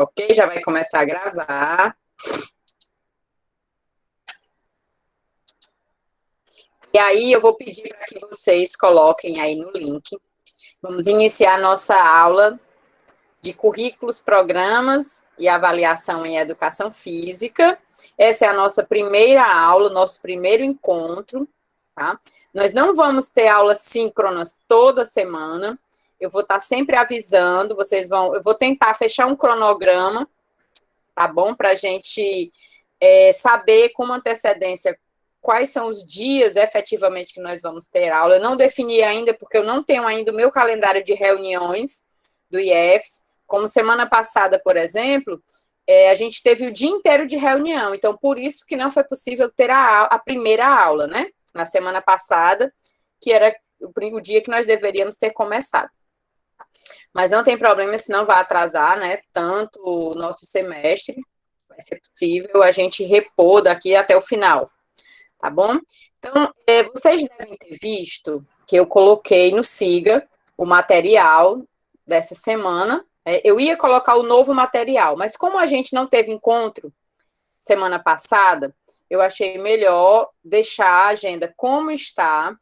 Ok? Já vai começar a gravar. E aí eu vou pedir para que vocês coloquem aí no link. Vamos iniciar a nossa aula de currículos, programas e avaliação em educação física. Essa é a nossa primeira aula, nosso primeiro encontro, tá? Nós não vamos ter aulas síncronas toda semana. Eu vou estar sempre avisando, eu vou tentar fechar um cronograma, tá bom? Para a gente saber com antecedência quais são os dias efetivamente que nós vamos ter aula. Eu não defini ainda, porque eu não tenho ainda o meu calendário de reuniões do IEFS. Como semana passada, por exemplo, a gente teve o dia inteiro de reunião, então por isso que não foi possível ter a primeira aula, né? Na semana passada, que era o dia que nós deveríamos ter começado. Mas não tem problema, se não vai atrasar, né? Tanto o nosso semestre, vai ser possível a gente repor daqui até o final, tá bom? Então, vocês devem ter visto que eu coloquei no Siga o material dessa semana. Eu ia colocar o novo material, mas como a gente não teve encontro semana passada, eu achei melhor deixar a agenda como está,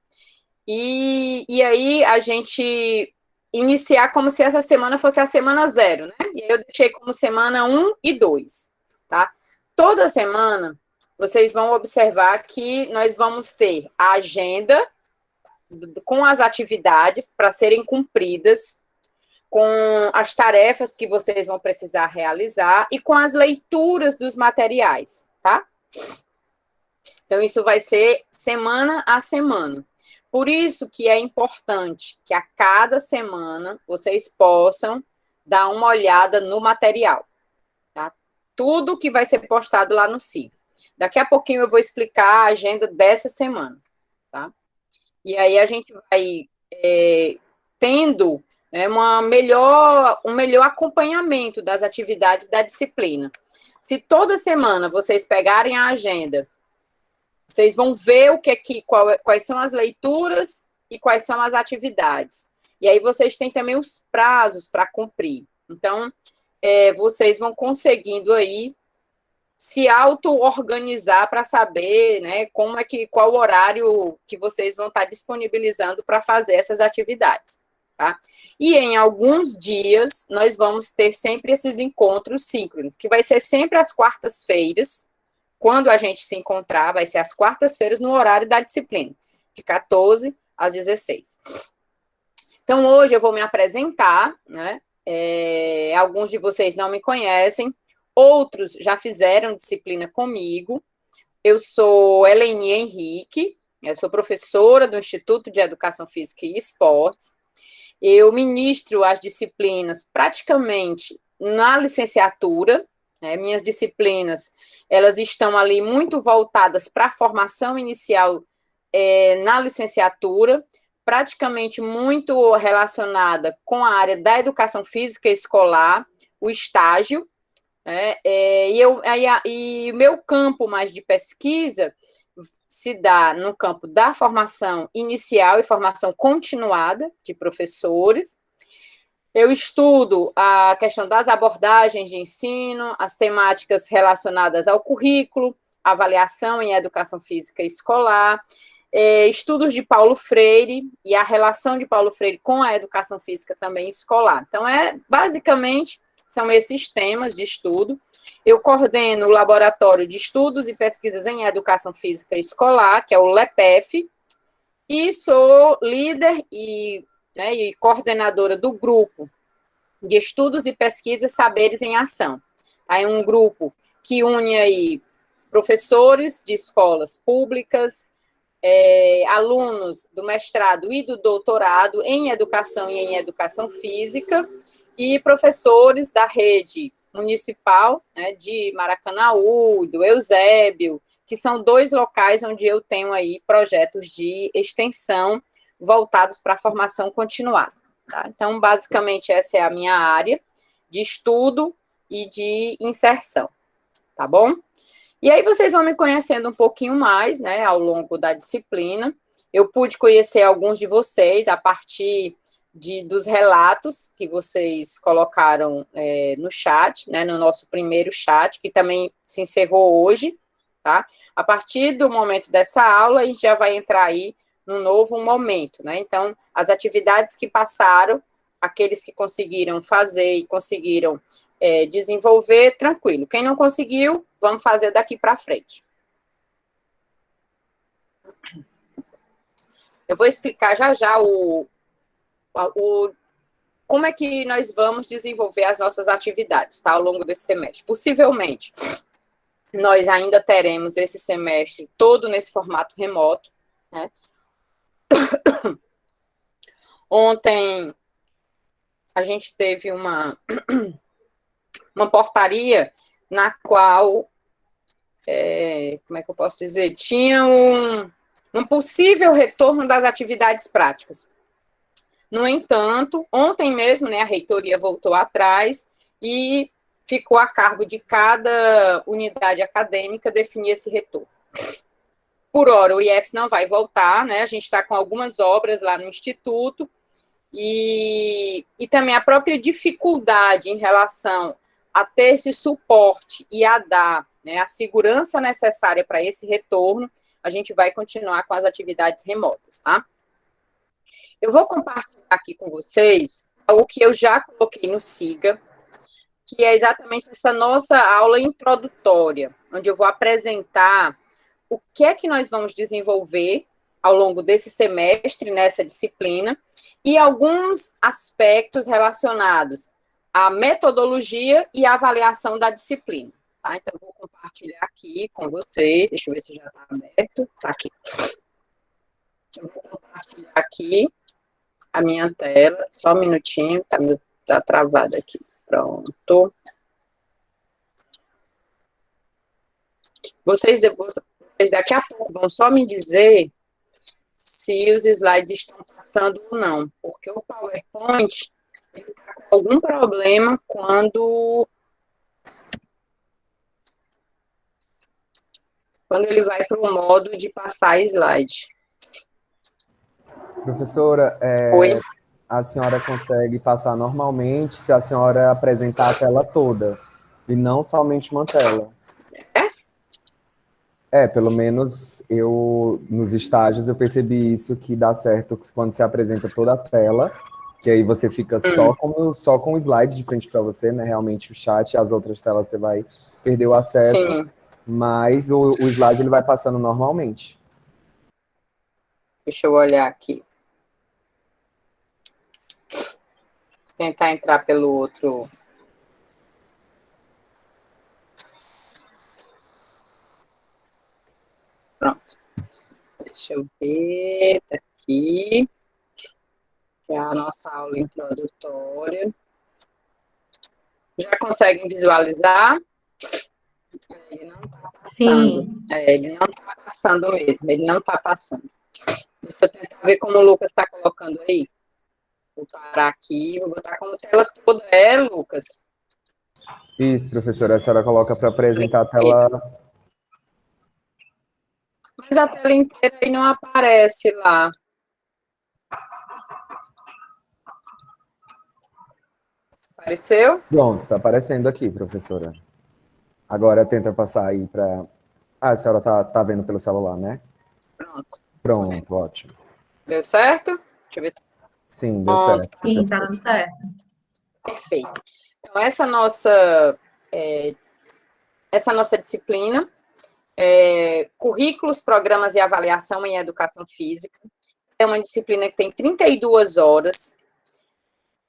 e aí a gente iniciar como se essa semana fosse a semana 0, né? E aí eu deixei como semana 1 e 2, tá? Toda semana, vocês vão observar que nós vamos ter a agenda com as atividades para serem cumpridas, com as tarefas que vocês vão precisar realizar e com as leituras dos materiais, tá? Então, isso vai ser semana a semana. Por isso que é importante que a cada semana vocês possam dar uma olhada no material, tá? Tudo que vai ser postado lá no SIG. Daqui a pouquinho eu vou explicar a agenda dessa semana, tá? E aí a gente vai tendo, né, um melhor acompanhamento das atividades da disciplina. Se toda semana vocês pegarem a agenda, vocês vão ver quais são as leituras e quais são as atividades. E aí vocês têm também os prazos para cumprir. Então, vocês vão conseguindo aí se auto-organizar para saber, né, qual horário que vocês vão estar disponibilizando para fazer essas atividades, tá? E em alguns dias, nós vamos ter sempre esses encontros síncronos, que vai ser sempre às quartas-feiras. Quando a gente se encontrar, vai ser às quartas-feiras, no horário da disciplina, de 14 às 16. Então, hoje eu vou me apresentar, né? Alguns de vocês não me conhecem, outros já fizeram disciplina comigo. Eu sou Eleni Henrique, eu sou professora do Instituto de Educação Física e Esportes. Eu ministro as disciplinas praticamente na licenciatura, né? Minhas disciplinas, elas estão ali muito voltadas para a formação inicial na licenciatura, praticamente muito relacionada com a área da educação física escolar, o estágio, né? E o meu campo mais de pesquisa se dá no campo da formação inicial e formação continuada de professores. Eu estudo a questão das abordagens de ensino, as temáticas relacionadas ao currículo, avaliação em educação física escolar, estudos de Paulo Freire e a relação de Paulo Freire com a educação física também escolar. Então, basicamente, são esses temas de estudo. Eu coordeno o Laboratório de Estudos e Pesquisas em Educação Física Escolar, que é o LEPEF, e sou líder e coordenadora do grupo de Estudos e Pesquisas Saberes em Ação. É um grupo que une aí professores de escolas públicas, alunos do mestrado e do doutorado em educação e em educação física, e professores da rede municipal, né, de Maracanaú, do Eusébio, que são 2 locais onde eu tenho aí projetos de extensão voltados para a formação continuada. Tá? Então, basicamente, essa é a minha área de estudo e de inserção, tá bom? E aí vocês vão me conhecendo um pouquinho mais, né, ao longo da disciplina. Eu pude conhecer alguns de vocês a partir dos relatos que vocês colocaram no chat, né, no nosso primeiro chat, que também se encerrou hoje, tá? A partir do momento dessa aula, a gente já vai entrar aí num novo momento, né? Então, as atividades que passaram, aqueles que conseguiram fazer e conseguiram desenvolver, tranquilo. Quem não conseguiu, vamos fazer daqui para frente. Eu vou explicar já como é que nós vamos desenvolver as nossas atividades, tá, ao longo desse semestre. Possivelmente, nós ainda teremos esse semestre todo nesse formato remoto, né? Ontem, a gente teve uma portaria na qual, como é que eu posso dizer, tinha um possível retorno das atividades práticas. No entanto, ontem mesmo, né, a reitoria voltou atrás e ficou a cargo de cada unidade acadêmica definir esse retorno. Por hora, o IEFS não vai voltar, né, a gente está com algumas obras lá no Instituto, e também a própria dificuldade em relação a ter esse suporte e a dar, né, a segurança necessária para esse retorno, a gente vai continuar com as atividades remotas, tá? Eu vou compartilhar aqui com vocês algo que eu já coloquei no SIGA, que é exatamente essa nossa aula introdutória, onde eu vou apresentar o que é que nós vamos desenvolver ao longo desse semestre, nessa disciplina, e alguns aspectos relacionados à metodologia e à avaliação da disciplina. Tá? Então, eu vou compartilhar aqui com vocês, deixa eu ver se já está aberto, está aqui. Eu vou compartilhar aqui a minha tela, só um minutinho, tá travado aqui, pronto. Vocês daqui a pouco vão só me dizer se os slides estão passando ou não, porque o PowerPoint está com algum problema quando ele vai para o modo de passar slide. Professora, Oi? a senhora consegue passar normalmente se a senhora apresentar a tela toda, e não somente uma tela. Pelo menos nos estágios, eu percebi isso, que dá certo quando você apresenta toda a tela, que aí você fica só com o slide de frente para você, né? Realmente o chat, as outras telas você vai perder o acesso. Sim. Mas o slide ele vai passando normalmente. Deixa eu olhar aqui. Vou tentar entrar pelo outro. Pronto. Deixa eu ver, tá aqui. Que é a nossa aula introdutória. Já conseguem visualizar? Ele não está passando. Sim. Ele não está passando mesmo, ele não está passando. Deixa eu tentar ver como o Lucas está colocando aí. Vou parar aqui, vou botar como tela toda. Lucas? Isso, professora, a senhora coloca para apresentar a tela. Mas a tela inteira aí não aparece lá. Apareceu? Pronto, está aparecendo aqui, professora. Agora tenta passar aí para... a senhora tá vendo pelo celular, né? Pronto. Pronto, ótimo. Deu certo? Deixa eu ver se... Sim, deu certo. Sim, está dando certo. Perfeito. Então, essa nossa disciplina, Currículos, Programas e Avaliação em Educação Física, é uma disciplina que tem 32 horas.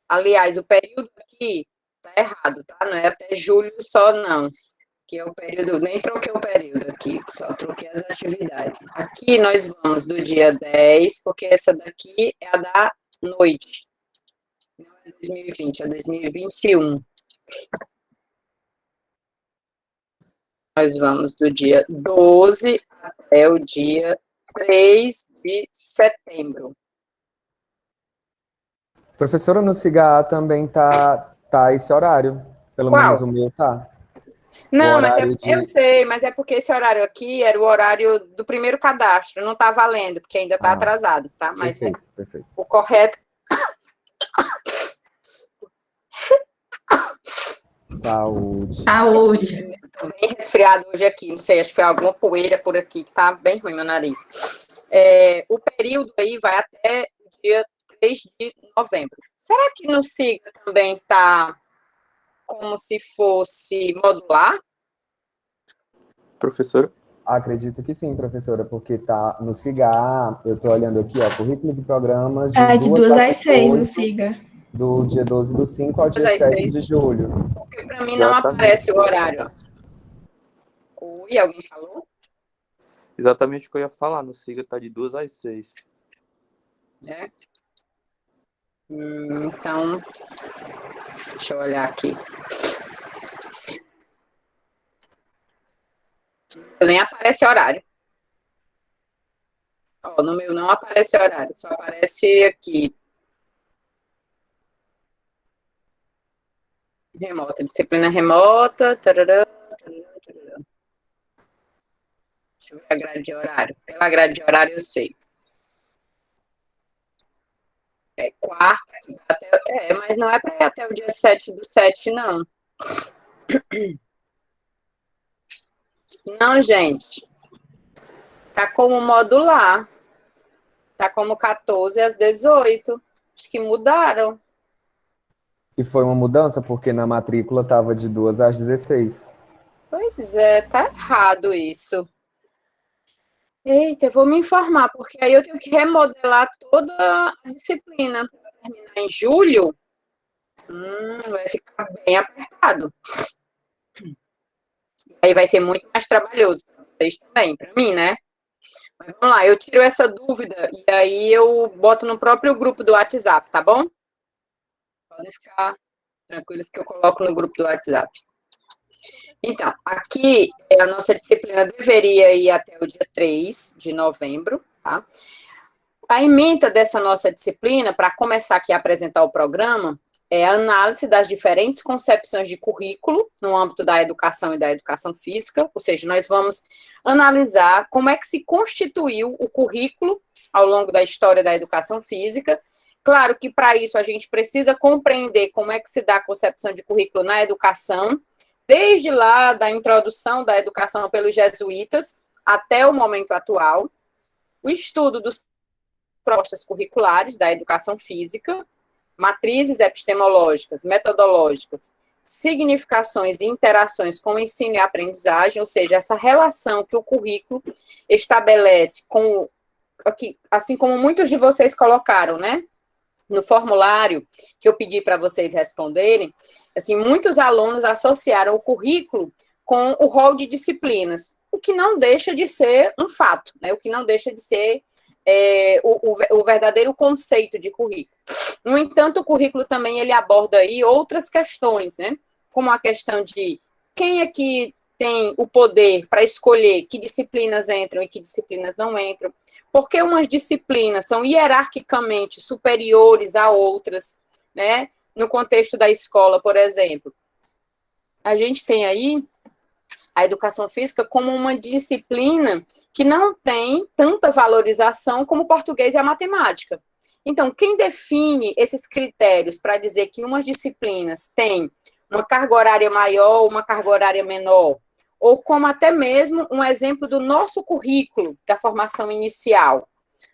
Aliás, o período aqui está errado, tá? Não é até julho só, não. Que é o período, nem troquei o período aqui, só troquei as atividades. Aqui nós vamos do dia 10, porque essa daqui é a da noite. Não é 2020, é 2021. Nós vamos do dia 12 até o dia 3 de setembro. Professora, no CIGA também tá esse horário. Pelo Qual? menos o meu tá. Não, mas eu sei, mas é porque esse horário aqui era o horário do primeiro cadastro, não está valendo, porque ainda está atrasado, tá? Mas perfeito. o correto Saúde. Saúde. Tô bem resfriado hoje aqui, não sei, acho que foi alguma poeira por aqui, que tá bem ruim meu nariz. O período aí vai até o dia 3 de novembro. Será que no SIGA também tá como se fosse modular? Professora? Acredito que sim, professora, porque tá no SIGA, eu estou olhando aqui, ó, currículos e programas É de 2 às 6 no 8, SIGA. do dia 12 do 5 ao dia Mas aí 7 sei, de julho. porque para mim não Exatamente. aparece o horário. Oi, alguém falou? Exatamente o que eu ia falar. No SIGA tá de 2 às 6. É. Então, deixa eu olhar aqui. Nem aparece horário. Ó, no meu não aparece horário, só aparece aqui. Remota, disciplina remota. Tarará, tarará, tarará. Deixa eu ver a grade de horário. Pela grade de horário eu sei. É quarta, mas não é para ir até o dia 7 do 7, não. Não, gente. Tá como modular. Tá como 14 às 18. Acho que mudaram. E foi uma mudança, porque na matrícula estava de 2 às 16. Pois é, tá errado isso. Eita, eu vou me informar, porque aí eu tenho que remodelar toda a disciplina. Para terminar em julho, vai ficar bem apertado. Aí vai ser muito mais trabalhoso para vocês também, para mim, né? Mas vamos lá, eu tiro essa dúvida e aí eu boto no próprio grupo do WhatsApp, tá bom? Podem ficar tranquilos que eu coloco no grupo do WhatsApp. Então, aqui a nossa disciplina deveria ir até o dia 3 de novembro, tá? A ementa dessa nossa disciplina, para começar aqui a apresentar o programa, é a análise das diferentes concepções de currículo no âmbito da educação e da educação física, ou seja, nós vamos analisar como é que se constituiu o currículo ao longo da história da educação física. Claro que para isso a gente precisa compreender como é que se dá a concepção de currículo na educação, desde lá da introdução da educação pelos jesuítas até o momento atual, o estudo dos propostas curriculares da educação física, matrizes epistemológicas, metodológicas, significações e interações com o ensino e aprendizagem, ou seja, essa relação que o currículo estabelece com, assim como muitos de vocês colocaram, né? No formulário que eu pedi para vocês responderem, assim, muitos alunos associaram o currículo com o rol de disciplinas, o que não deixa de ser um fato, né? O que não deixa de ser o verdadeiro conceito de currículo. No entanto, o currículo também ele aborda aí outras questões, né? Como a questão de quem é que tem o poder para escolher que disciplinas entram e que disciplinas não entram, porque umas disciplinas são hierarquicamente superiores a outras, né? No contexto da escola, por exemplo. A gente tem aí a educação física como uma disciplina que não tem tanta valorização como o português e a matemática. Então, quem define esses critérios para dizer que umas disciplinas têm uma carga horária maior ou uma carga horária menor, ou como até mesmo um exemplo do nosso currículo da formação inicial,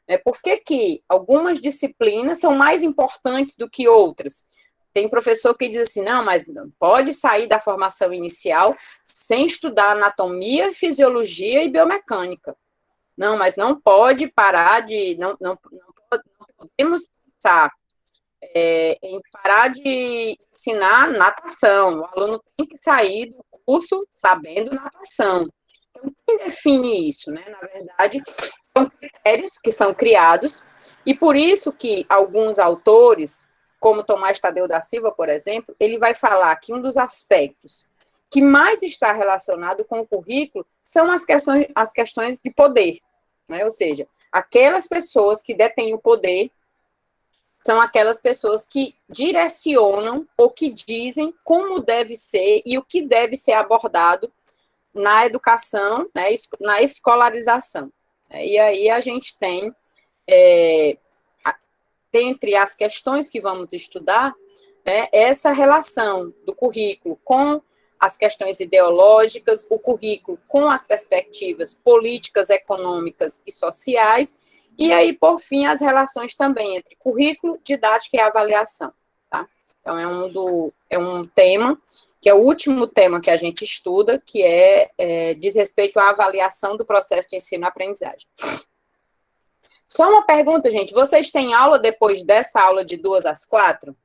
né? Por que que algumas disciplinas são mais importantes do que outras? Tem professor que diz assim, não, mas não pode sair da formação inicial sem estudar anatomia, fisiologia e biomecânica. Não, mas não pode parar de, não podemos pensar em parar de ensinar natação. O aluno tem que sair do curso sabendo natação. Então, quem define isso, né? Na verdade, são critérios que são criados, e por isso que alguns autores, como Tomás Tadeu da Silva, por exemplo, ele vai falar que um dos aspectos que mais está relacionado com o currículo são as questões de poder, né? Ou seja, aquelas pessoas que detêm o poder são aquelas pessoas que direcionam ou que dizem como deve ser e o que deve ser abordado na educação, né, na escolarização. E aí a gente tem, dentre as questões que vamos estudar, né, essa relação do currículo com as questões ideológicas, o currículo com as perspectivas políticas, econômicas e sociais, e aí, por fim, as relações também entre currículo, didática e avaliação, tá? Então, é um tema, que é o último tema que a gente estuda, que diz respeito à avaliação do processo de ensino-aprendizagem. Só uma pergunta, gente, vocês têm aula depois dessa aula de 2 às 4?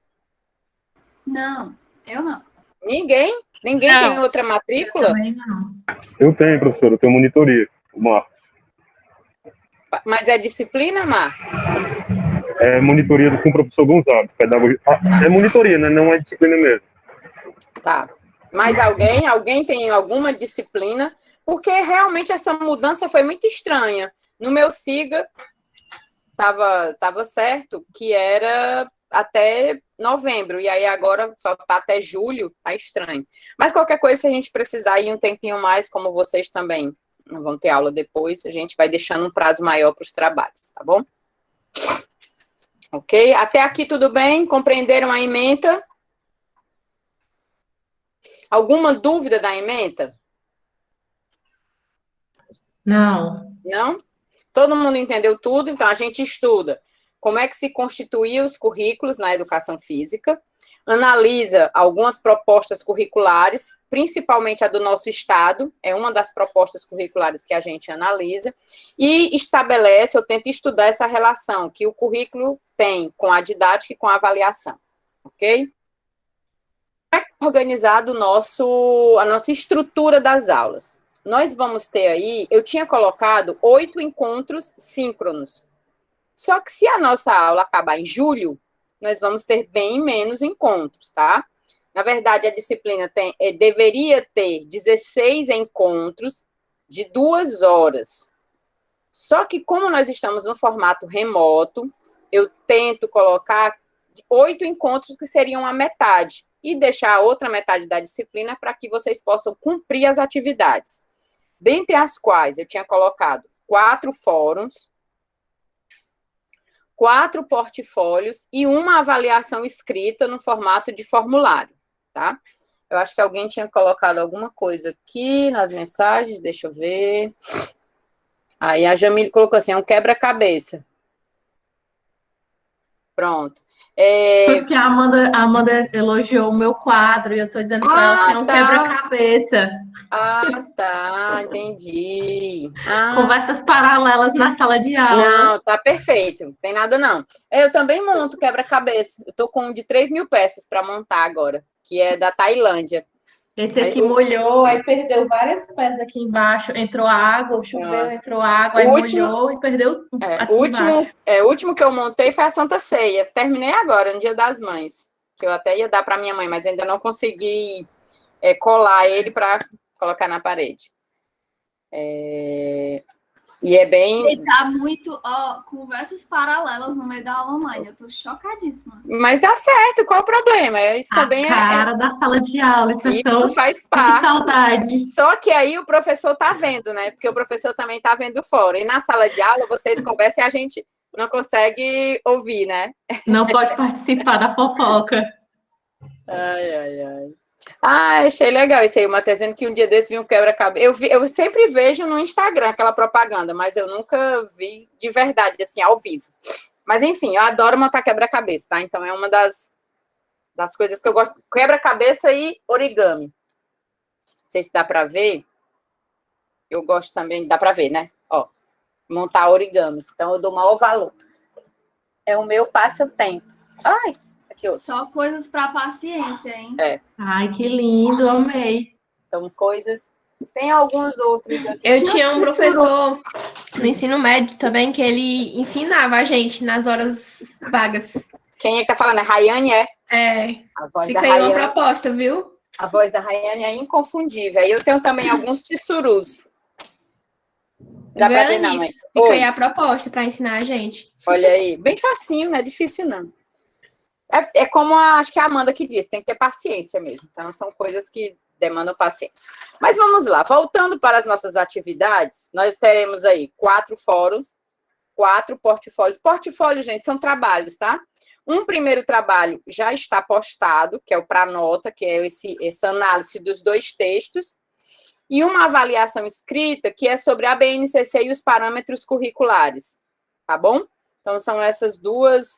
Não, eu não. Ninguém? Ninguém Não. tem outra matrícula? Também não. Eu tenho, professor, eu tenho monitoria, o Marcos. Mas é disciplina, Marcos? É monitoria com o professor Gonzalez, pedagogia. É monitoria, né? Não é disciplina mesmo. Tá. Mas alguém tem alguma disciplina? Porque realmente essa mudança foi muito estranha. No meu SIGA, estava certo que era até novembro, e aí agora só está até julho, tá estranho. Mas qualquer coisa, se a gente precisar ir um tempinho mais, como vocês também não vão ter aula depois, a gente vai deixando um prazo maior para os trabalhos, tá bom? Ok? Até aqui tudo bem? Compreenderam a ementa? Alguma dúvida da ementa? Não. Não? Todo mundo entendeu tudo? Então, a gente estuda como é que se constituíam os currículos na educação física, analisa algumas propostas curriculares, principalmente a do nosso estado, é uma das propostas curriculares que a gente analisa, e estabelece, ou tenta estudar essa relação que o currículo tem com a didática e com a avaliação, ok? Como é organizado a nossa estrutura das aulas? Nós vamos ter aí, eu tinha colocado 8 encontros síncronos. Só que se a nossa aula acabar em julho, nós vamos ter bem menos encontros, tá? Na verdade, a disciplina deveria ter 16 encontros de 2 horas. Só que como nós estamos no formato remoto, eu tento colocar 8 encontros que seriam a metade e deixar a outra metade da disciplina para que vocês possam cumprir as atividades. Dentre as quais eu tinha colocado 4 fóruns, 4 portfólios e uma avaliação escrita no formato de formulário, tá? Eu acho que alguém tinha colocado alguma coisa aqui nas mensagens, deixa eu ver. Aí a Jamile colocou assim, é um quebra-cabeça. Pronto. Porque a Amanda elogiou o meu quadro e eu tô dizendo pra ela que é um quebra-cabeça. Ah, tá, entendi. Conversas paralelas na sala de aula. Não, tá perfeito, não tem nada não. Eu também monto quebra-cabeça. Eu tô com um de 3.000 peças para montar agora, que é da Tailândia. Esse aqui molhou, aí perdeu várias peças aqui embaixo. Entrou água, choveu, entrou água, aí molhou e perdeu aqui embaixo. O último que eu montei foi a Santa Ceia. Terminei agora, no Dia das Mães. Que eu até ia dar para minha mãe, mas ainda não consegui colar ele para colocar na parede. E é bem... Ele tá muito, conversas paralelas no meio da aula online. Eu tô chocadíssima. Mas dá certo, qual o problema? Isso também cara da sala de aula, isso faz parte. Que saudade. Só que aí o professor tá vendo, né? Porque o professor também tá vendo fora. E na sala de aula, vocês conversam e a gente não consegue ouvir, né? Não pode participar da fofoca. Ai. Achei legal isso aí, o Matheus dizendo que um dia desse vi um quebra-cabeça. Eu sempre vejo no Instagram aquela propaganda, mas eu nunca vi de verdade, assim, ao vivo. Mas, enfim, eu adoro montar quebra-cabeça, tá? Então, é uma das coisas que eu gosto. Quebra-cabeça e origami. Não sei se dá pra ver. Eu gosto também, dá pra ver, né? Ó, montar origamis. Então, eu dou maior valor. É o meu passatempo. Ai, aqui outro. Só coisas para paciência, hein? Ai, que lindo, amei. Então, coisas... Tem alguns outros aqui. Eu tinha um professor no ensino médio também que ele ensinava a gente nas horas vagas. Quem é que tá falando? É Rayane, é? A voz Fica da aí Rayane. uma proposta, viu? A voz da Rayane é inconfundível. Aí eu tenho também alguns tissurus. Dá pra ver, não, mãe? Fica aí a proposta para ensinar a gente. Olha aí. Bem facinho, não é difícil, não. É como acho que a Amanda que disse, tem que ter paciência mesmo. Então, são coisas que demandam paciência. Mas vamos lá, voltando para as nossas atividades, nós teremos aí 4 fóruns, 4 portfólios. Portfólio, gente, são trabalhos, tá? Um primeiro trabalho já está postado, que é o para nota, que é essa análise dos 2 textos, e uma avaliação escrita, que é sobre a BNCC e os parâmetros curriculares, tá bom? Então, são esses 2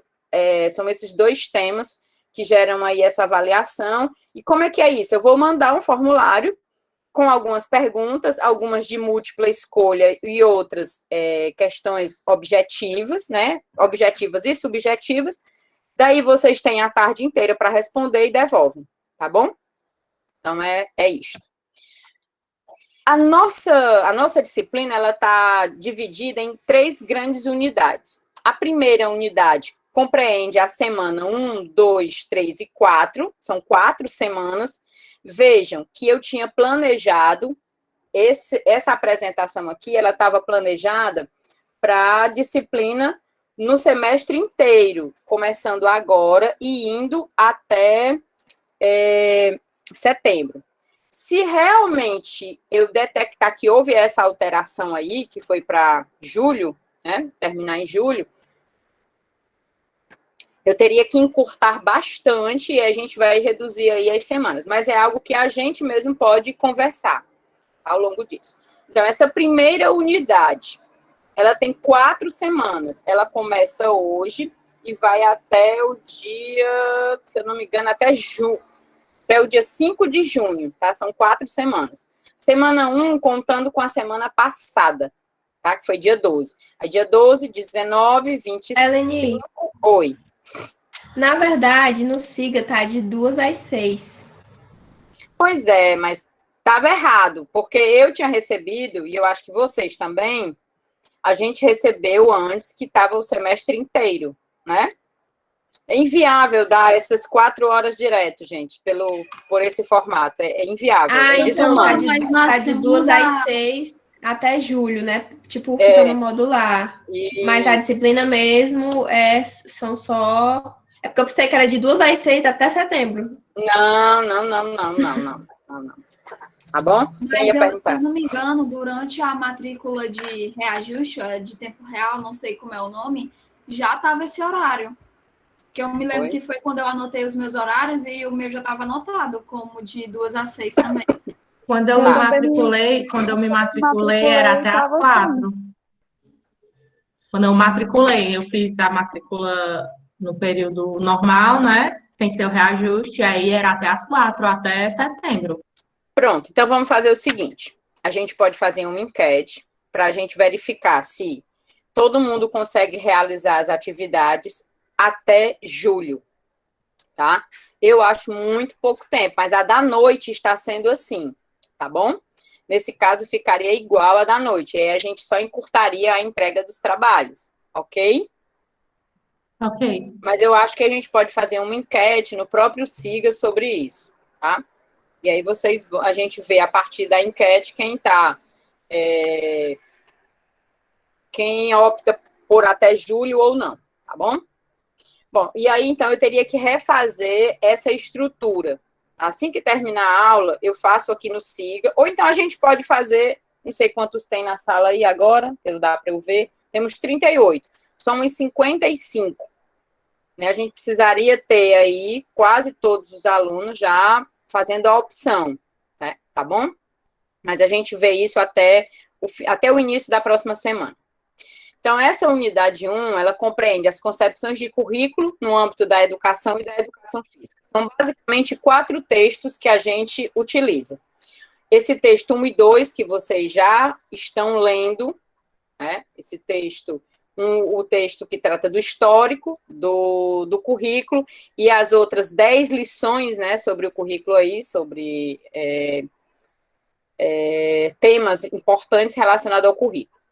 temas que geram aí essa avaliação. E como é que é isso? Eu vou mandar um formulário com algumas perguntas, algumas de múltipla escolha e outras questões objetivas, né? Objetivas e subjetivas. Daí vocês têm a tarde inteira para responder e devolvem, tá bom? Então, é isso. A nossa disciplina, ela está dividida em 3 grandes unidades. A primeira unidade compreende a semana 1, 2, 3 e 4, são 4 semanas. Vejam que eu tinha planejado, essa apresentação aqui, ela estava planejada para a disciplina no semestre inteiro, começando agora e indo até setembro. Se realmente eu detectar que houve essa alteração aí, que foi para julho, né, terminar em julho, eu teria que encurtar bastante e a gente vai reduzir aí as semanas, mas é algo que a gente mesmo pode conversar ao longo disso. Então, essa primeira unidade, ela tem 4 semanas, ela começa hoje e vai até o dia, se eu não me engano, até o dia 5 de junho, tá? São 4 semanas. Semana 1, contando com a semana passada, tá? Que foi dia 12. Aí dia 12, 19, 25... Eleni, oi. Na verdade, no SIGA tá de 2 às 6. Pois é, mas estava errado, porque eu tinha recebido, e eu acho que vocês também, a gente recebeu antes que estava o semestre inteiro, né? É inviável dar essas 4 horas direto, gente, por esse formato. É inviável, é desumano. Tá de 2 às 6 até julho, né? Tipo, fica no modular. Isso. Mas a disciplina mesmo são só... É porque eu pensei que era de 2 às 6 até setembro. Não. Tá bom? Mas se eu não me engano, durante a matrícula de reajuste, de tempo real, não sei como é o nome, já estava esse horário. Que eu me lembro que foi quando eu anotei os meus horários e o meu já estava anotado como de 2 às 6 também. Quando eu me matriculei era até as 4. Quando eu matriculei, eu fiz a matrícula no período normal, né? Sem ser o reajuste, aí era até as 4, até setembro. Pronto, então vamos fazer o seguinte. A gente pode fazer uma enquete para a gente verificar se todo mundo consegue realizar as atividades até julho, tá? Eu acho muito pouco tempo, mas a da noite está sendo assim, tá bom? Nesse caso, ficaria igual a da noite, aí a gente só encurtaria a entrega dos trabalhos, ok? Ok. Mas eu acho que a gente pode fazer uma enquete no próprio SIGA sobre isso, tá? E aí a gente vê a partir da enquete quem opta por até julho ou não, tá bom? Bom, e aí, então, eu teria que refazer essa estrutura. Assim que terminar a aula, eu faço aqui no SIGA, ou então a gente pode fazer, não sei quantos tem na sala aí agora, pelo dá para eu ver, temos 38, somos 55. Né? A gente precisaria ter aí quase todos os alunos já fazendo a opção, né? Tá bom? Mas a gente vê isso até o início da próxima semana. Então, essa unidade 1, ela compreende as concepções de currículo no âmbito da educação e da educação física. São basicamente 4 textos que a gente utiliza. Esse texto 1 e 2, que vocês já estão lendo, né? Esse texto, o texto que trata do histórico, do currículo, e as outras 10 lições, né, sobre o currículo aí, sobre temas importantes relacionados ao currículo.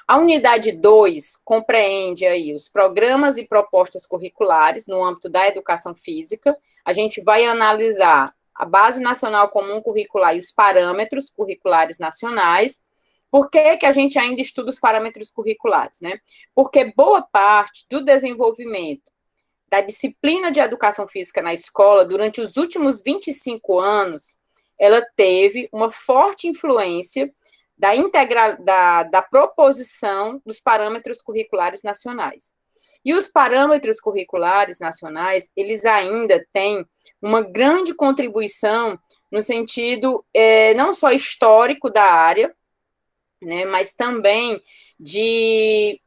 A unidade 2 compreende aí os programas e propostas curriculares no âmbito da educação física. A gente vai analisar a Base Nacional Comum Curricular e os parâmetros curriculares nacionais. Por que que a gente ainda estuda os parâmetros curriculares, né? Porque boa parte do desenvolvimento da disciplina de educação física na escola, durante os últimos 25 anos, ela teve uma forte influência da proposição dos parâmetros curriculares nacionais. E os parâmetros curriculares nacionais, eles ainda têm uma grande contribuição no sentido não só histórico da área, né, mas também de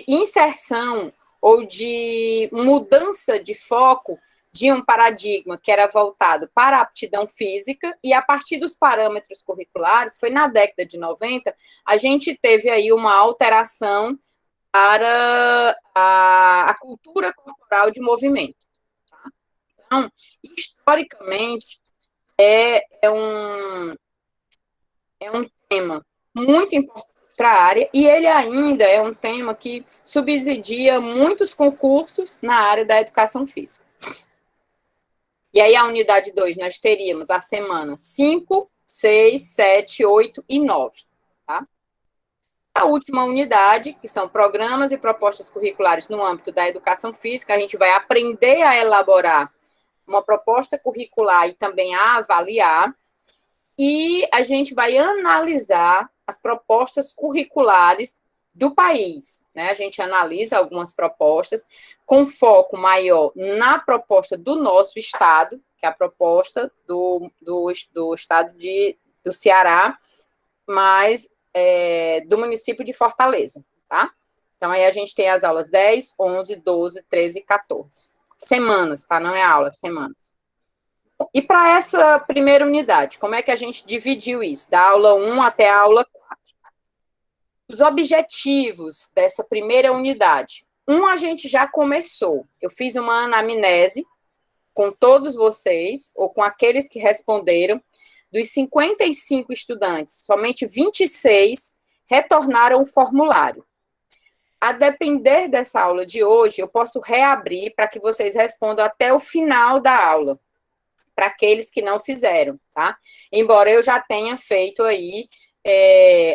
inserção ou de mudança de foco de um paradigma que era voltado para a aptidão física, e a partir dos parâmetros curriculares, foi na década de 90, a gente teve aí uma alteração para a cultura corporal de movimento. Tá? Então, historicamente, é um tema muito importante para a área, e ele ainda é um tema que subsidia muitos concursos na área da educação física. E aí, a unidade 2, nós teríamos a semana 5, 6, 7, 8 e 9, tá? A última unidade, que são programas e propostas curriculares no âmbito da educação física, a gente vai aprender a elaborar uma proposta curricular e também a avaliar, e a gente vai analisar as propostas curriculares do país, né? A gente analisa algumas propostas com foco maior na proposta do nosso estado, que é a proposta do estado do Ceará, mas do município de Fortaleza, tá? Então, aí a gente tem as aulas 10, 11, 12, 13 e 14. Semanas, tá? Não é aula, semanas. E para essa primeira unidade, como é que a gente dividiu isso? Da aula 1 até a aula 4. Os objetivos dessa primeira unidade. A gente já começou. Eu fiz uma anamnese com todos vocês, ou com aqueles que responderam. Dos 55 estudantes, somente 26 retornaram o formulário. A depender dessa aula de hoje, eu posso reabrir para que vocês respondam até o final da aula, para aqueles que não fizeram, tá? Embora eu já tenha feito aí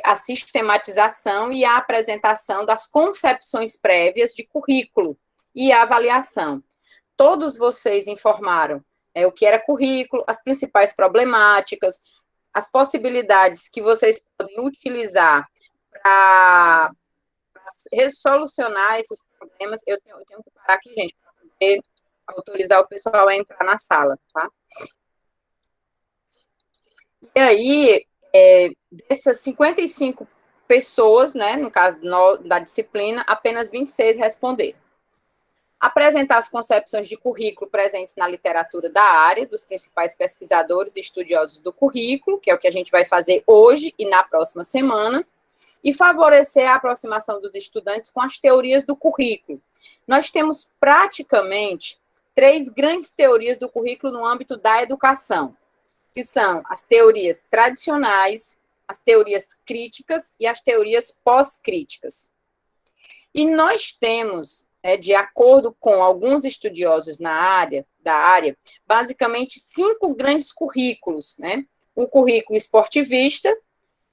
a sistematização e a apresentação das concepções prévias de currículo e avaliação. Todos vocês informaram o que era currículo, as principais problemáticas, as possibilidades que vocês podem utilizar para resolucionar esses problemas. Eu tenho que parar aqui, gente, para poder autorizar o pessoal a entrar na sala, tá? E aí, dessas 55 pessoas, né, no caso da disciplina, apenas 26 responderam. Apresentar as concepções de currículo presentes na literatura da área, dos principais pesquisadores e estudiosos do currículo, que é o que a gente vai fazer hoje e na próxima semana, e favorecer a aproximação dos estudantes com as teorias do currículo. Nós temos praticamente 3 grandes teorias do currículo no âmbito da educação, que são as teorias tradicionais, as teorias críticas e as teorias pós-críticas. E nós temos, de acordo com alguns estudiosos da área, basicamente 5 grandes currículos, né? O currículo esportivista,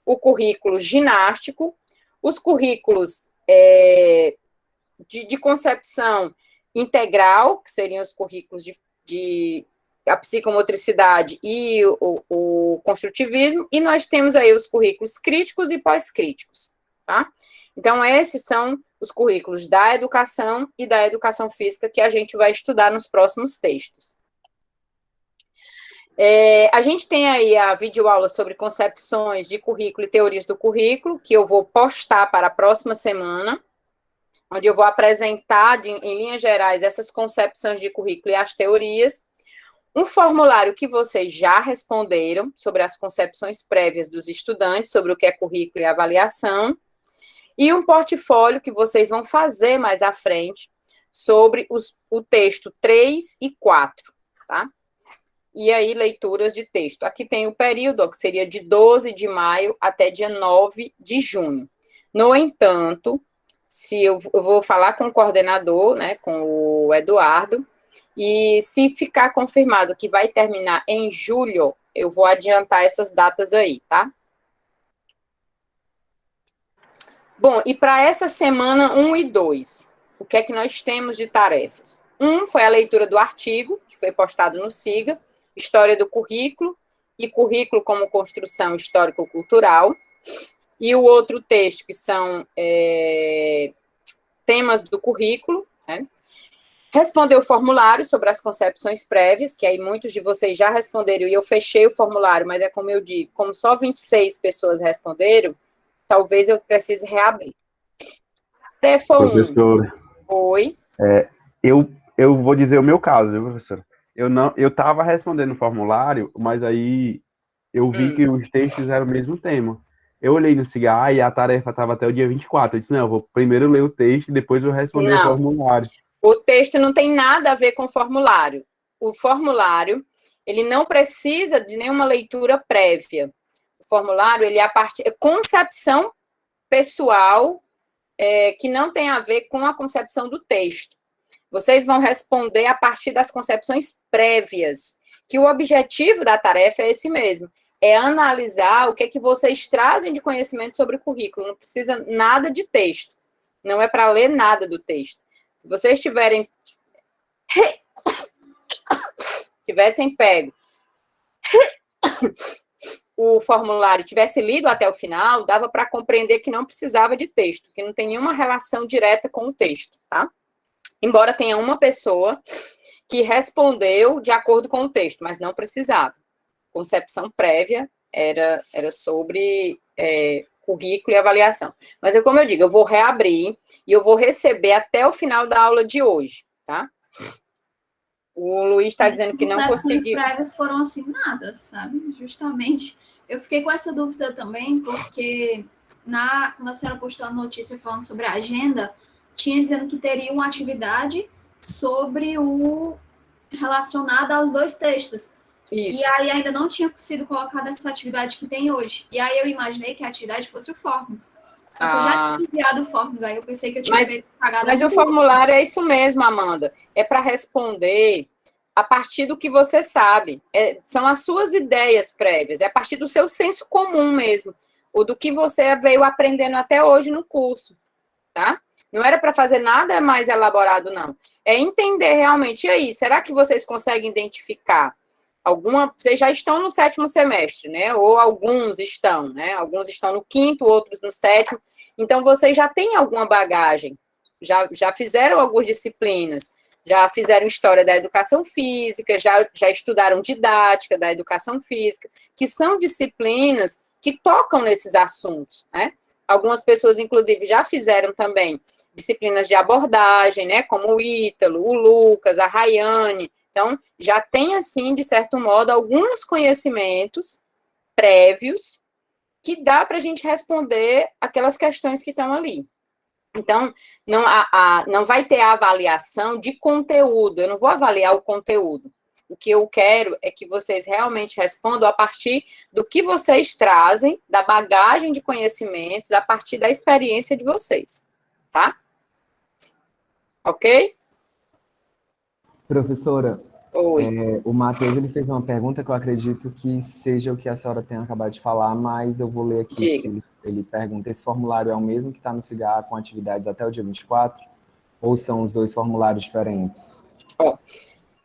o currículo ginástico, os currículos de concepção integral, que seriam os currículos de a psicomotricidade e o construtivismo, e nós temos aí os currículos críticos e pós-críticos, tá? Então, esses são os currículos da educação e da educação física que a gente vai estudar nos próximos textos. A gente tem aí a videoaula sobre concepções de currículo e teorias do currículo, que eu vou postar para a próxima semana, onde eu vou apresentar, em linhas gerais, essas concepções de currículo e as teorias. Um formulário que vocês já responderam sobre as concepções prévias dos estudantes, sobre o que é currículo e avaliação, e um portfólio que vocês vão fazer mais à frente sobre o texto 3 e 4, tá? E aí, leituras de texto. Aqui tem o período, que seria de 12 de maio até dia 9 de junho. No entanto, se eu vou falar com o coordenador, né, com o Eduardo, e se ficar confirmado que vai terminar em julho, eu vou adiantar essas datas aí, tá? Bom, e para essa semana 1 e 2, o que é que nós temos de tarefas? Foi a leitura do artigo, que foi postado no SIGA, História do Currículo, e Currículo como Construção Histórico-Cultural, e o outro texto, que são temas do currículo, né? Responder o formulário sobre as concepções prévias, que aí muitos de vocês já responderam, e eu fechei o formulário, mas é como eu digo, como só 26 pessoas responderam, talvez eu precise reabrir. Tarefa 1. Professora, Oi. eu vou dizer o meu caso, viu, professora? Eu estava respondendo o formulário, mas aí eu vi que os textos eram o mesmo tema. Eu olhei no cigarro e a tarefa estava até o dia 24. Eu disse, não, eu vou primeiro ler o texto e depois eu responder o formulário. O texto não tem nada a ver com o formulário. O formulário, ele não precisa de nenhuma leitura prévia. O formulário, ele é concepção pessoal, que não tem a ver com a concepção do texto. Vocês vão responder a partir das concepções prévias, que o objetivo da tarefa é esse mesmo, é analisar o que é que vocês trazem de conhecimento sobre o currículo, não precisa nada de texto, não é para ler nada do texto. Se vocês tivessem pego o formulário, tivesse lido até o final, dava para compreender que não precisava de texto, que não tem nenhuma relação direta com o texto, tá? Embora tenha uma pessoa que respondeu de acordo com o texto, mas não precisava. Concepção prévia era sobre currículo e avaliação. Mas, como eu digo, eu vou reabrir e eu vou receber até o final da aula de hoje, tá? O Luiz está dizendo que não conseguiu. As prévias foram assinadas, sabe? Justamente. Eu fiquei com essa dúvida também, porque quando a senhora postou a notícia falando sobre a agenda, tinha dizendo que teria uma atividade sobre relacionada aos dois textos. Isso. E aí ainda não tinha sido colocada essa atividade que tem hoje. E aí eu imaginei que a atividade fosse o Forms. Só que eu já tinha enviado o Forms, aí eu pensei que eu tinha feito cagada. Mas o formulário é isso mesmo, Amanda. É para responder a partir do que você sabe. São as suas ideias prévias, é a partir do seu senso comum mesmo, ou do que você veio aprendendo até hoje no curso, tá? Não era para fazer nada mais elaborado, não. É entender realmente, e aí, será que vocês conseguem identificar vocês já estão no 7º semestre, né? Ou alguns estão, né? Alguns estão no 5º, outros no 7º. Então, vocês já têm alguma bagagem, já fizeram algumas disciplinas, já fizeram história da educação física, já estudaram didática da educação física, que são disciplinas que tocam nesses assuntos, né? Algumas pessoas, inclusive, já fizeram também disciplinas de abordagem, né? Como o Ítalo, o Lucas, a Rayane. Então, já tem, assim, de certo modo, alguns conhecimentos prévios que dá para a gente responder aquelas questões que estão ali. Então, não vai ter a avaliação de conteúdo, eu não vou avaliar o conteúdo. O que eu quero é que vocês realmente respondam a partir do que vocês trazem, da bagagem de conhecimentos, a partir da experiência de vocês, tá? Ok? Professora, Oi. o Matheus ele fez uma pergunta que eu acredito que seja o que a senhora tenha acabado de falar, mas eu vou ler aqui. Diga. Ele pergunta, esse formulário é o mesmo que está no CIGA com atividades até o dia 24? Ou são os dois formulários diferentes?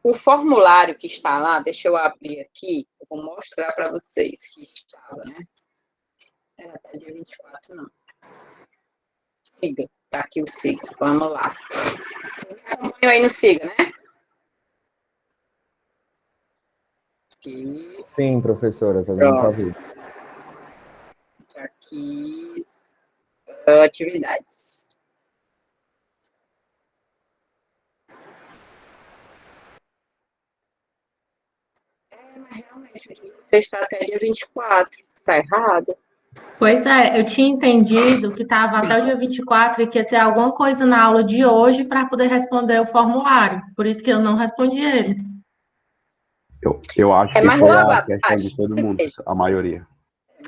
O formulário que está lá, deixa eu abrir aqui, eu vou mostrar para vocês que estava, né? Era até dia 24, não. Siga, tá aqui o Siga, vamos lá. Acompanho aí no Siga, né? Aqui. Sim, professora, estou dando para ver. Aqui, atividades. Mas realmente, você está até dia 24, tá errado? Pois é, eu tinha entendido que estava até o dia 24 e que ia ter alguma coisa na aula de hoje para poder responder o formulário. Por isso que eu não respondi ele. Eu acho que mais foi logo a questão abaixo. de todo mundo, a maioria.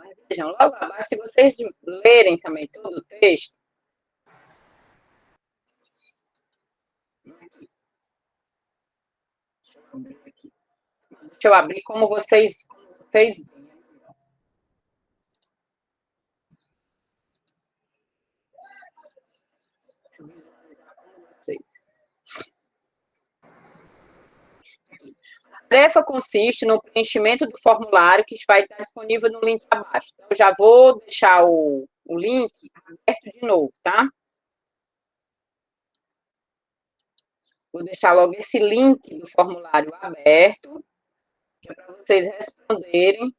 Mas vejam, logo abaixo, se vocês lerem também todo o texto. Deixa eu abrir como vocês veem. A tarefa consiste no preenchimento do formulário que vai estar disponível no link abaixo. Então, eu já vou deixar o link aberto de novo, tá? Vou deixar logo esse link do formulário aberto, que é para vocês responderem.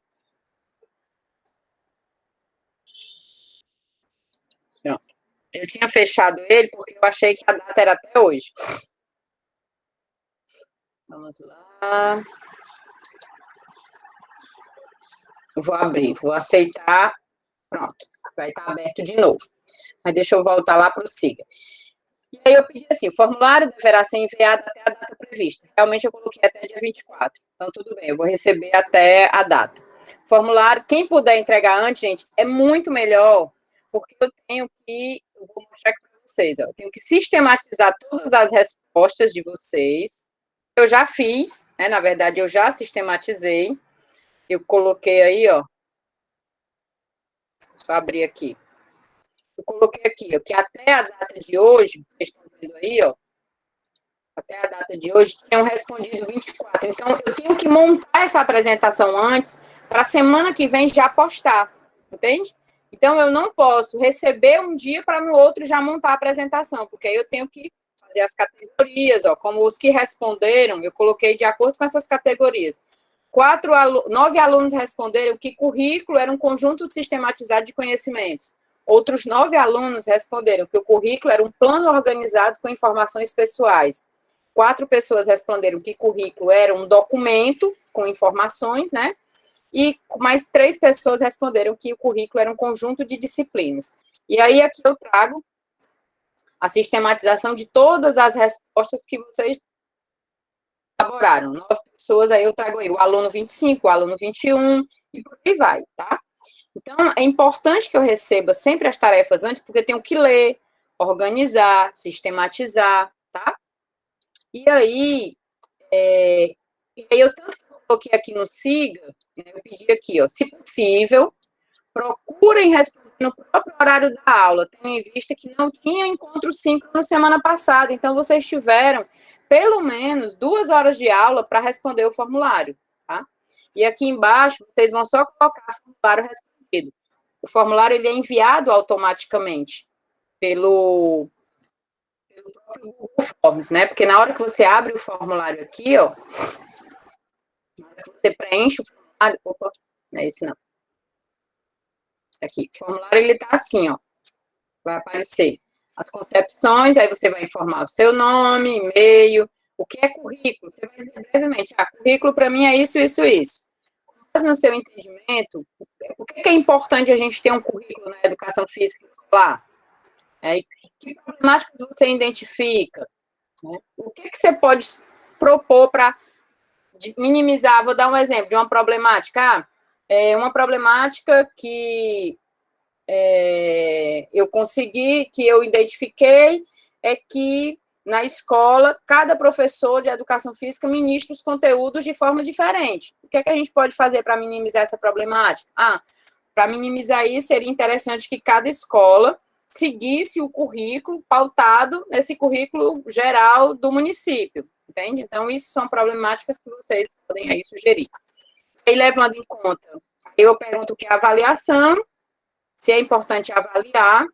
Pronto. Eu tinha fechado ele porque eu achei que a data era até hoje. Vamos lá. Vou abrir, vou aceitar. Pronto, vai estar aberto de novo. Mas deixa eu voltar lá para o SIGA. E aí eu pedi assim, o formulário deverá ser enviado até a data prevista. Realmente eu coloquei até dia 24. Então, tudo bem, eu vou receber até a data. Formulário, quem puder entregar antes, gente, é muito melhor, porque eu vou mostrar aqui para vocês, ó, eu tenho que sistematizar todas as respostas de vocês. Eu já fiz, né, na verdade, eu já sistematizei. Eu coloquei aí, ó. Deixa eu abrir aqui. Eu coloquei aqui, ó, que até a data de hoje, vocês estão vendo aí, ó, até a data de hoje, tinham respondido 24. Então, eu tenho que montar essa apresentação antes, para a semana que vem já postar, entende? Então, eu não posso receber um dia para no outro já montar a apresentação, porque aí eu tenho que fazer as categorias, ó, como os que responderam, eu coloquei de acordo com essas categorias. 9 alunos responderam que currículo era um conjunto sistematizado de conhecimentos. Outros 9 alunos responderam que o currículo era um plano organizado com informações pessoais. 4 pessoas responderam que currículo era um documento com informações, né? E mais 3 pessoas responderam que o currículo era um conjunto de disciplinas. E aí, aqui eu trago a sistematização de todas as respostas que vocês elaboraram. 9 pessoas, aí eu trago aí o aluno 25, o aluno 21, e por aí vai, tá? Então, é importante que eu receba sempre as tarefas antes, porque eu tenho que ler, organizar, sistematizar, tá? E aí, eu tanto coloquei aqui no SIGA, né, eu pedi aqui, ó, se possível, procurem responder no próprio horário da aula, tendo em vista que não tinha encontro síncrono semana passada, então vocês tiveram pelo menos 2 horas de aula para responder o formulário, tá? E aqui embaixo, vocês vão só colocar o formulário respondido. O formulário, ele é enviado automaticamente pelo próprio Google Forms, né? Porque na hora que você abre o formulário aqui, ó, na hora que você preenche o formulário, opa, não é isso não. Aqui, o formulário, ele tá assim, ó, vai aparecer as concepções, aí você vai informar o seu nome, e-mail, o que é currículo, você vai dizer brevemente, currículo para mim é isso, isso, isso. Mas no seu entendimento, por que é importante a gente ter um currículo na educação física escolar? Que problemáticas você identifica? Né? O que você pode propor para minimizar? Vou dar um exemplo de uma problemática. Uma problemática que eu consegui, que eu identifiquei, é que na escola, cada professor de educação física ministra os conteúdos de forma diferente. O que é que a gente pode fazer para minimizar essa problemática? Para minimizar isso, seria interessante que cada escola seguisse o currículo pautado nesse currículo geral do município, entende? Então, isso são problemáticas que vocês podem aí sugerir. E levando em conta, eu pergunto o que é avaliação, se é importante avaliar,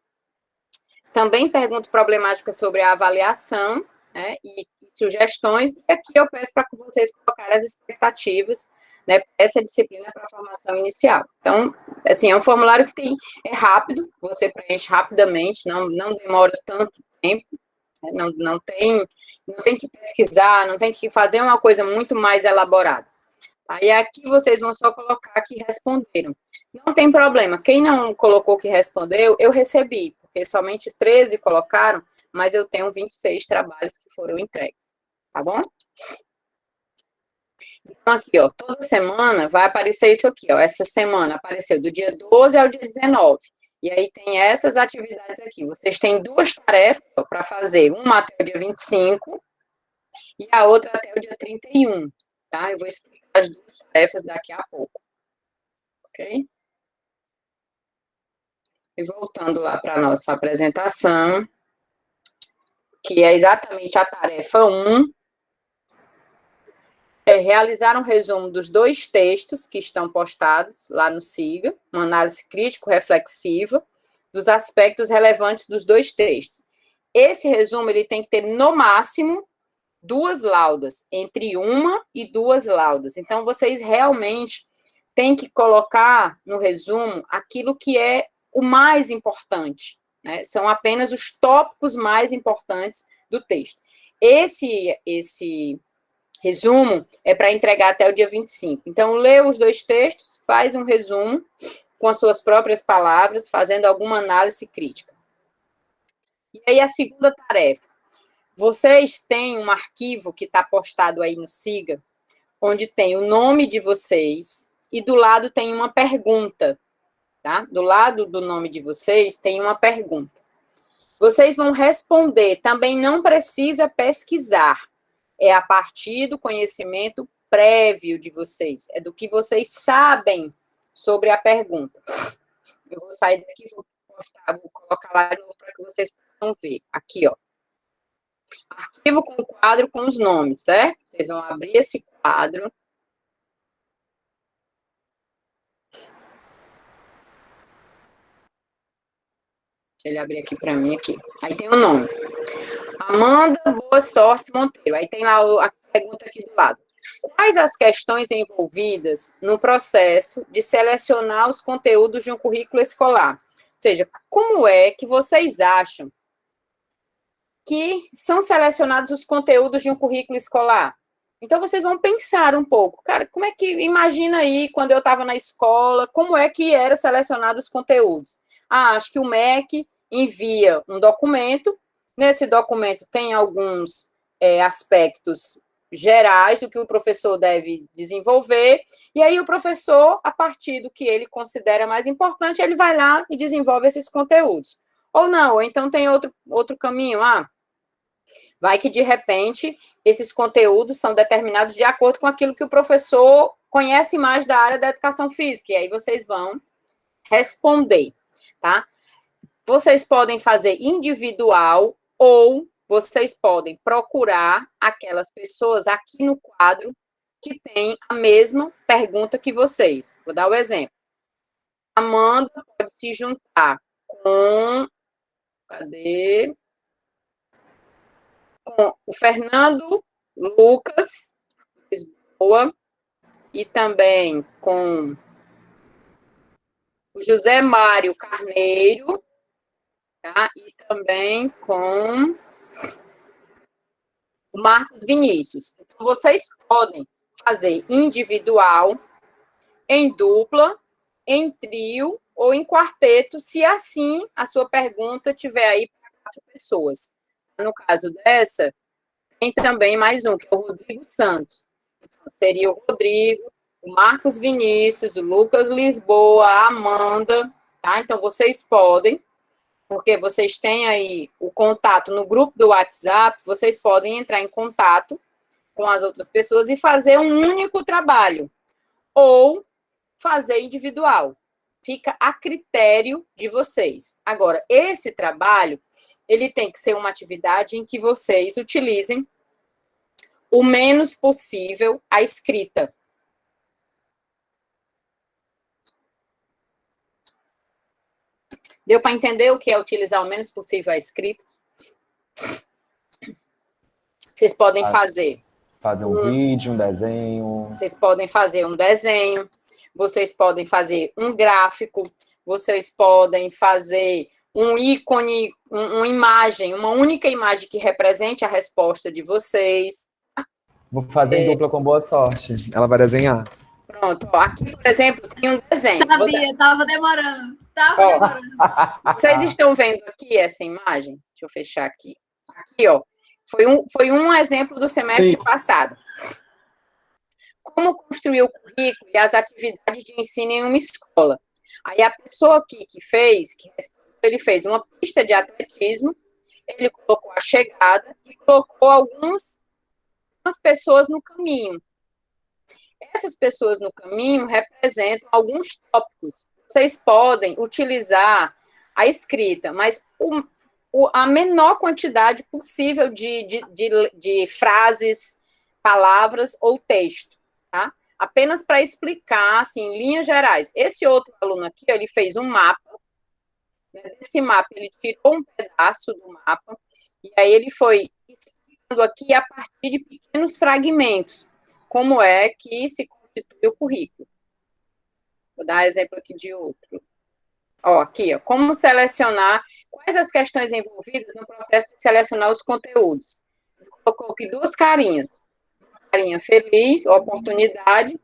também pergunto problemáticas sobre a avaliação, né, e sugestões, e aqui eu peço para que vocês colocarem as expectativas, né, essa disciplina para a formação inicial. Então, assim, é um formulário que é rápido, você preenche rapidamente, não demora tanto tempo, né, não tem que pesquisar, não tem que fazer uma coisa muito mais elaborada. Tá? E aqui vocês vão só colocar que responderam. Não tem problema, quem não colocou que respondeu, eu recebi, porque somente 13 colocaram, mas eu tenho 26 trabalhos que foram entregues, tá bom? Então, aqui, ó, toda semana vai aparecer isso aqui, ó, essa semana apareceu do dia 12 ao dia 19, e aí tem essas atividades aqui, vocês têm 2 tarefas para fazer, uma até o dia 25, e a outra até o dia 31, tá? Eu vou explicar as 2 tarefas daqui a pouco, ok? E voltando lá para a nossa apresentação, que é exatamente a tarefa 1, realizar um resumo dos 2 textos que estão postados lá no SIGA, uma análise crítico-reflexiva dos aspectos relevantes dos 2 textos. Esse resumo, ele tem que ter, no máximo, 2 laudas, entre 1 e 2 laudas. Então, vocês realmente têm que colocar no resumo aquilo que é o mais importante, né? São apenas os tópicos mais importantes do texto. Esse resumo é para entregar até o dia 25. Então, lê os 2 textos, faz um resumo com as suas próprias palavras, fazendo alguma análise crítica. E aí, a segunda tarefa. Vocês têm um arquivo que está postado aí no Siga, onde tem o nome de vocês e do lado tem uma pergunta, tá? Do lado do nome de vocês tem uma pergunta. Vocês vão responder, também não precisa pesquisar. É a partir do conhecimento prévio de vocês, é do que vocês sabem sobre a pergunta. Eu vou sair daqui, vou colocar lá de novo para que vocês possam ver. Aqui, ó. Arquivo com quadro com os nomes, certo? Vocês vão abrir esse quadro. Deixa ele abrir aqui para mim, aqui. Aí tem o nome. Amanda Boa Sorte Monteiro. Aí tem lá a pergunta aqui do lado. Quais as questões envolvidas no processo de selecionar os conteúdos de um currículo escolar? Ou seja, como é que vocês acham que são selecionados os conteúdos de um currículo escolar? Então, vocês vão pensar um pouco. Cara, como é que, imagina aí, quando eu estava na escola, como é que era selecionado os conteúdos? Acho que o MEC envia um documento, nesse documento tem alguns aspectos gerais do que o professor deve desenvolver, e aí o professor, a partir do que ele considera mais importante, ele vai lá e desenvolve esses conteúdos. Ou não, ou então tem outro caminho, vai que, de repente, esses conteúdos são determinados de acordo com aquilo que o professor conhece mais da área da educação física, e aí vocês vão responder, tá? Vocês podem fazer individual ou vocês podem procurar aquelas pessoas aqui no quadro que têm a mesma pergunta que vocês. Vou dar o exemplo. Amanda pode se juntar com... Cadê? Com o Fernando Lucas Lisboa e também com o José Mário Carneiro, tá? E também com o Marcos Vinícius. Então, vocês podem fazer individual, em dupla, em trio ou em quarteto, se assim a sua pergunta tiver aí para 4 pessoas. No caso dessa, tem também mais um, que é o Rodrigo Santos. Então, seria o Rodrigo, o Marcos Vinícius, o Lucas Lisboa, a Amanda, tá? Então, vocês podem, porque vocês têm aí o contato no grupo do WhatsApp, vocês podem entrar em contato com as outras pessoas e fazer um único trabalho, ou fazer individual. Fica a critério de vocês. Agora, esse trabalho, ele tem que ser uma atividade em que vocês utilizem o menos possível a escrita. Deu para entender o que é utilizar o menos possível a escrita? Vocês podem fazer um vídeo, um desenho. Vocês podem fazer um desenho, vocês podem fazer um gráfico, vocês podem fazer um ícone, uma imagem, uma única imagem que represente a resposta de vocês. Vou fazer em dupla com Boa Sorte. Ela vai desenhar. Pronto, ó, aqui, por exemplo, tem um desenho. Sabia, tava demorando. Vocês estão vendo aqui essa imagem? Deixa eu fechar aqui. Aqui, ó. Foi um exemplo do semestre passado. Como construir o currículo e as atividades de ensino em uma escola. Aí a pessoa aqui ele fez uma pista de atletismo, ele colocou a chegada e colocou algumas pessoas no caminho. Essas pessoas no caminho representam alguns tópicos. Vocês podem utilizar a escrita, mas a menor quantidade possível de frases, palavras ou texto, tá? Apenas para explicar, assim, em linhas gerais. Esse outro aluno aqui, ele fez um mapa, né? Desse mapa ele tirou um pedaço do mapa, e aí ele foi explicando aqui a partir de pequenos fragmentos, como é que se constitui o currículo. Vou dar exemplo aqui de outro. Ó, aqui, ó, como selecionar, quais as questões envolvidas no processo de selecionar os conteúdos. Colocou aqui duas carinhas. Carinha feliz, oportunidade,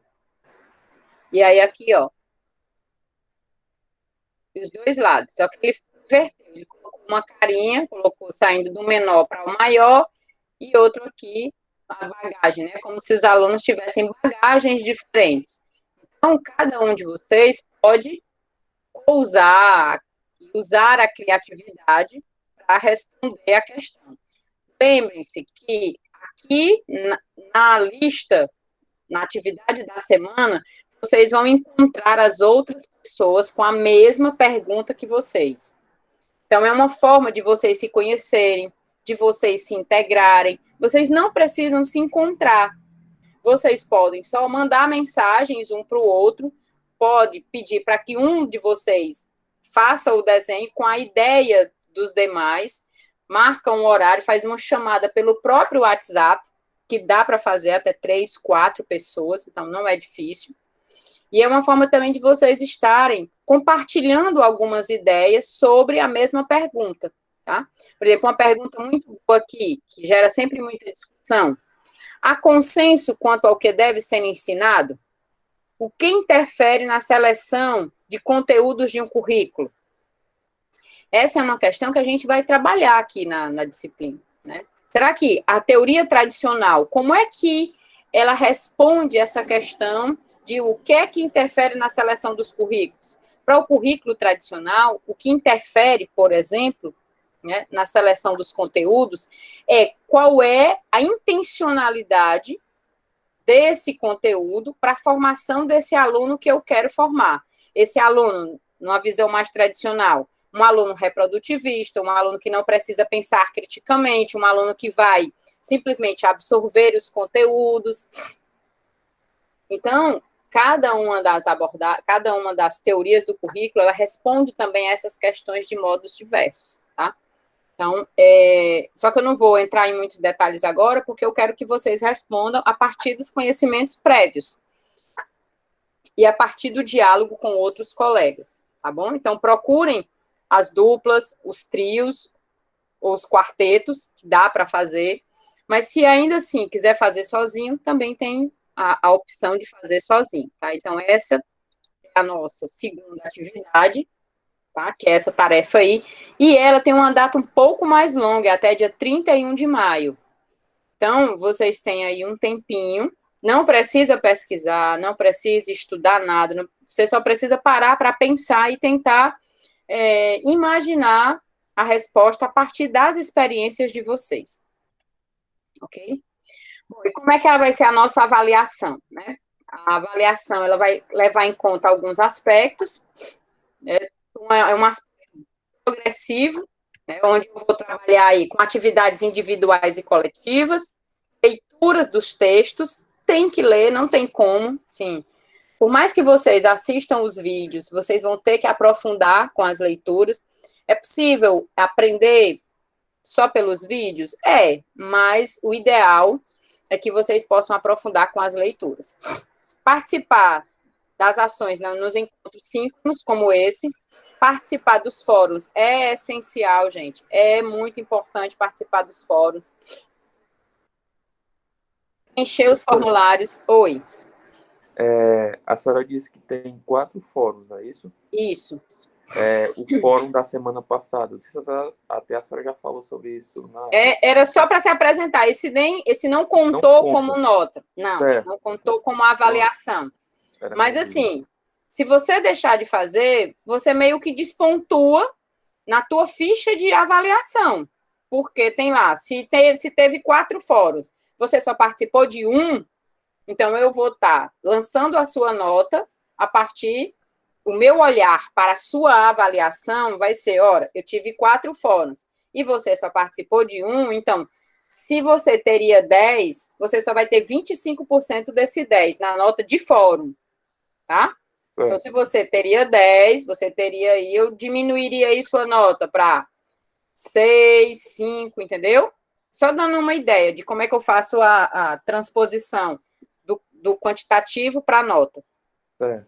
e aí aqui, ó, os dois lados. Só que ele inverteu, ele colocou uma carinha, colocou saindo do menor para o maior, e outro aqui, a bagagem, né? Como se os alunos tivessem bagagens diferentes. Então, cada um de vocês pode usar a criatividade para responder a questão. Lembrem-se que aqui na lista, na atividade da semana, vocês vão encontrar as outras pessoas com a mesma pergunta que vocês. Então, é uma forma de vocês se conhecerem, de vocês se integrarem. Vocês não precisam se encontrar. Vocês podem só mandar mensagens um para o outro, pode pedir para que um de vocês faça o desenho com a ideia dos demais, marca um horário, faz uma chamada pelo próprio WhatsApp, que dá para fazer até 3, 4 pessoas, então não é difícil. E é uma forma também de vocês estarem compartilhando algumas ideias sobre a mesma pergunta, tá? Por exemplo, uma pergunta muito boa aqui, que gera sempre muita discussão. Há consenso quanto ao que deve ser ensinado? O que interfere na seleção de conteúdos de um currículo? Essa é uma questão que a gente vai trabalhar aqui na disciplina, né? Será que a teoria tradicional, como é que ela responde essa questão de o que é que interfere na seleção dos currículos? Para o currículo tradicional, o que interfere, por exemplo, né, na seleção dos conteúdos, é qual é a intencionalidade desse conteúdo para a formação desse aluno que eu quero formar. Esse aluno, numa visão mais tradicional, um aluno reprodutivista, um aluno que não precisa pensar criticamente, um aluno que vai simplesmente absorver os conteúdos. Então, cada uma das teorias do currículo, ela responde também a essas questões de modos diversos, tá? Então, só que eu não vou entrar em muitos detalhes agora, porque eu quero que vocês respondam a partir dos conhecimentos prévios e a partir do diálogo com outros colegas, tá bom? Então, procurem as duplas, os trios, os quartetos, que dá para fazer, mas se ainda assim quiser fazer sozinho, também tem a opção de fazer sozinho, tá? Então, essa é a nossa segunda atividade, tá? Que é essa tarefa aí, e ela tem uma data um pouco mais longa, até dia 31 de maio. Então, vocês têm aí um tempinho, não precisa pesquisar, não precisa estudar nada, você só precisa parar para pensar e tentar imaginar a resposta a partir das experiências de vocês. Ok? Bom, e como é que vai ser a nossa avaliação, né? A avaliação, ela vai levar em conta alguns aspectos, né? É um aspecto progressivo, né, onde eu vou trabalhar aí com atividades individuais e coletivas, leituras dos textos, tem que ler, não tem como, sim. Por mais que vocês assistam os vídeos, vocês vão ter que aprofundar com as leituras. É possível aprender só pelos vídeos? Mas o ideal é que vocês possam aprofundar com as leituras. Participar das ações, né, nos encontros síncronos como esse, participar dos fóruns é essencial, gente. É muito importante participar dos fóruns. Encher os formulários. Oi. A senhora disse que tem 4 fóruns, não é isso? Isso. O fórum da semana passada, até a senhora já falou sobre isso. Era só para se apresentar. Esse não contou como nota. Não contou como avaliação. Mas, assim, se você deixar de fazer, você meio que despontua na tua ficha de avaliação. Porque tem lá, se teve 4 fóruns, você só participou de um, então eu vou estar lançando a sua nota a partir... O meu olhar para a sua avaliação vai ser, eu tive 4 fóruns, e você só participou de um, então, se você teria 10, você só vai ter 25% desse 10 na nota de fórum, tá? Então, se você teria 10, eu diminuiria aí sua nota para 6, 5, entendeu? só dando uma ideia de como é que eu faço a transposição do quantitativo para a nota.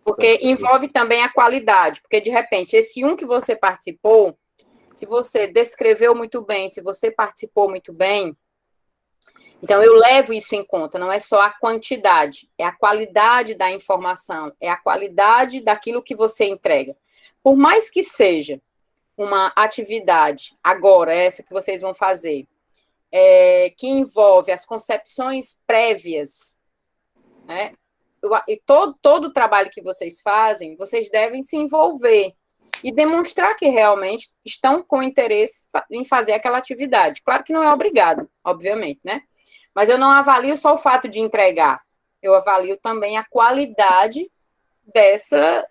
Porque envolve também a qualidade, porque de repente, esse que você participou, se você descreveu muito bem, se você participou muito bem, então eu levo isso em conta, não é só a quantidade, é a qualidade da informação, é a qualidade daquilo que você entrega. Por mais que seja uma atividade, agora, essa que vocês vão fazer, que envolve as concepções prévias, né? E todo o trabalho que vocês fazem, vocês devem se envolver e demonstrar que realmente estão com interesse em fazer aquela atividade. Claro que não é obrigado, obviamente, né? Mas eu não avalio só o fato de entregar, eu avalio também a qualidade